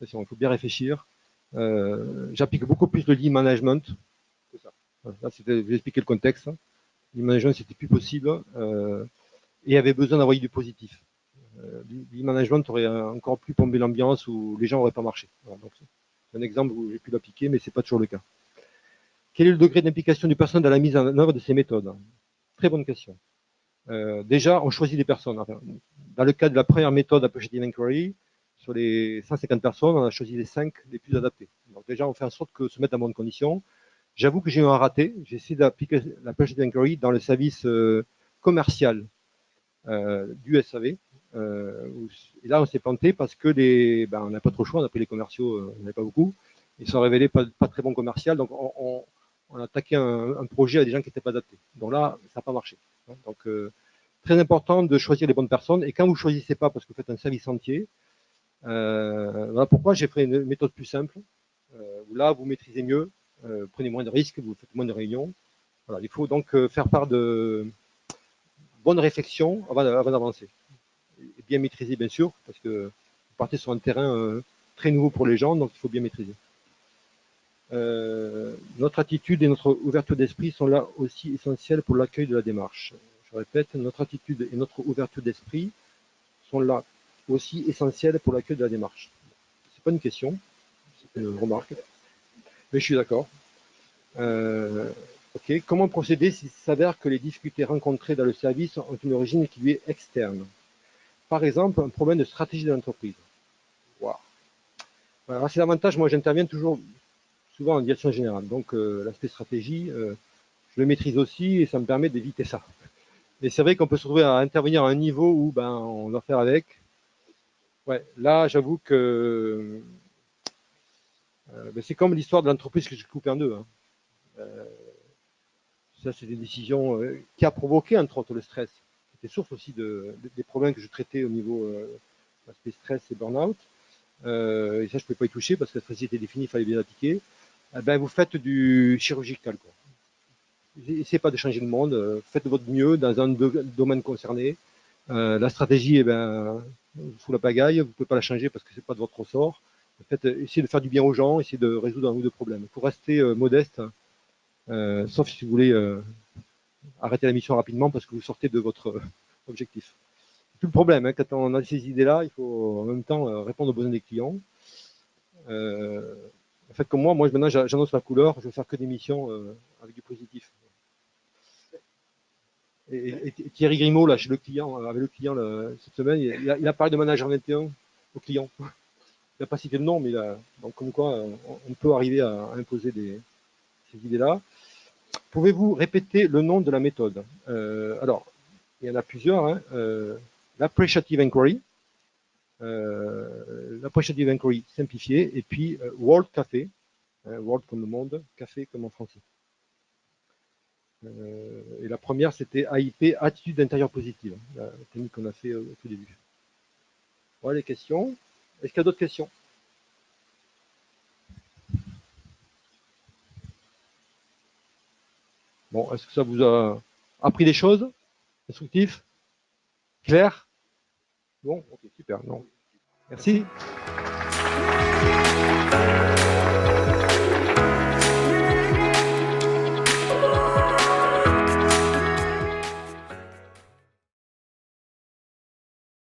S2: Il faut bien réfléchir. J'applique beaucoup plus le lean management que ça. Là, je vais expliquer le contexte. Le lean management, c'était plus possible et avait besoin d'envoyer du positif. Le management aurait encore plus plombé l'ambiance où les gens n'auraient pas marché. Voilà, donc c'est un exemple où j'ai pu l'appliquer, mais ce n'est pas toujours le cas. Quel est le degré d'implication du personnel dans la mise en œuvre de ces méthodes? Très bonne question. Déjà, on choisit des personnes. Enfin, dans le cas de la première méthode Appreciative Inquiry, sur les 150 personnes, on a choisi les 5 les plus adaptés. Donc déjà, on fait en sorte que se mettre dans bonnes conditions. J'avoue que j'ai eu un raté. J'ai essayé d'appliquer l'Appreciative Inquiry dans le service commercial du SAV. Et là, on s'est planté parce que on n'a pas trop le choix, on a pris les commerciaux, on n'avait pas beaucoup. Ils sont révélés pas très bons commerciaux, donc on a attaqué un projet à des gens qui n'étaient pas adaptés. Donc là, ça n'a pas marché. Donc, très important de choisir les bonnes personnes. Et quand vous ne choisissez pas parce que vous faites un service entier, voilà pourquoi j'ai fait une méthode plus simple. Où là, vous maîtrisez mieux, prenez moins de risques, vous faites moins de réunions. Voilà, il faut donc faire part de bonnes réflexions avant d'avancer. Et bien maîtriser, bien sûr, parce que vous partez sur un terrain très nouveau pour les gens, donc il faut bien maîtriser. Notre attitude et notre ouverture d'esprit sont là aussi essentielles pour l'accueil de la démarche. Je répète, notre attitude et notre ouverture d'esprit sont là aussi essentielles pour l'accueil de la démarche. C'est pas une question, c'est une remarque, mais je suis d'accord. Ok. Comment procéder s'il s'avère que les difficultés rencontrées dans le service ont une origine qui lui est externe? Par exemple, un problème de stratégie de l'entreprise. Wow. Alors, c'est l'avantage, moi j'interviens toujours souvent en direction générale. Donc l'aspect stratégie, je le maîtrise aussi et ça me permet d'éviter ça. Et c'est vrai qu'on peut se retrouver à intervenir à un niveau où on doit faire avec. Ouais, là j'avoue que c'est comme l'histoire de l'entreprise que j'ai coupée en deux. Hein. Ça, c'est des décisions qui a provoqué, entre autres, le stress. C'était source aussi des problèmes que je traitais au niveau aspect stress et burn-out. Et ça, je ne pouvais pas y toucher parce que la stratégie était définie, il fallait bien l'appliquer. Vous faites du chirurgical. N'essayez pas de changer le monde. Faites de votre mieux dans un domaine concerné. La stratégie, sous la pagaille, vous ne pouvez pas la changer parce que ce n'est pas de votre ressort. En fait, essayez de faire du bien aux gens, essayez de résoudre un ou deux problèmes. Il faut rester modeste. Sauf si vous voulez arrêter la mission rapidement parce que vous sortez de votre objectif. C'est tout le problème, hein, quand on a ces idées-là, il faut en même temps répondre aux besoins des clients. En fait, comme moi maintenant j'annonce la couleur, je vais faire que des missions avec du positif. Et Thierry Grimaud, là, chez le client, avec le client cette semaine, il a parlé de manager 21 au client. Il n'a pas cité le nom, mais donc comme quoi on peut arriver à imposer ces idées-là. Pouvez-vous répéter le nom de la méthode? Alors, il y en a plusieurs. Hein. L'appreciative inquiry, l'appreciative inquiry simplifié, et puis World Café, World comme le monde, café comme en français. Et la première, c'était AIP, attitude intérieure positive, la technique qu'on a fait au tout début. Voilà les questions. Est-ce qu'il y a d'autres questions? Bon, est-ce que ça vous a appris des choses? Instructif? Clair? Bon, ok, super. Non. Merci.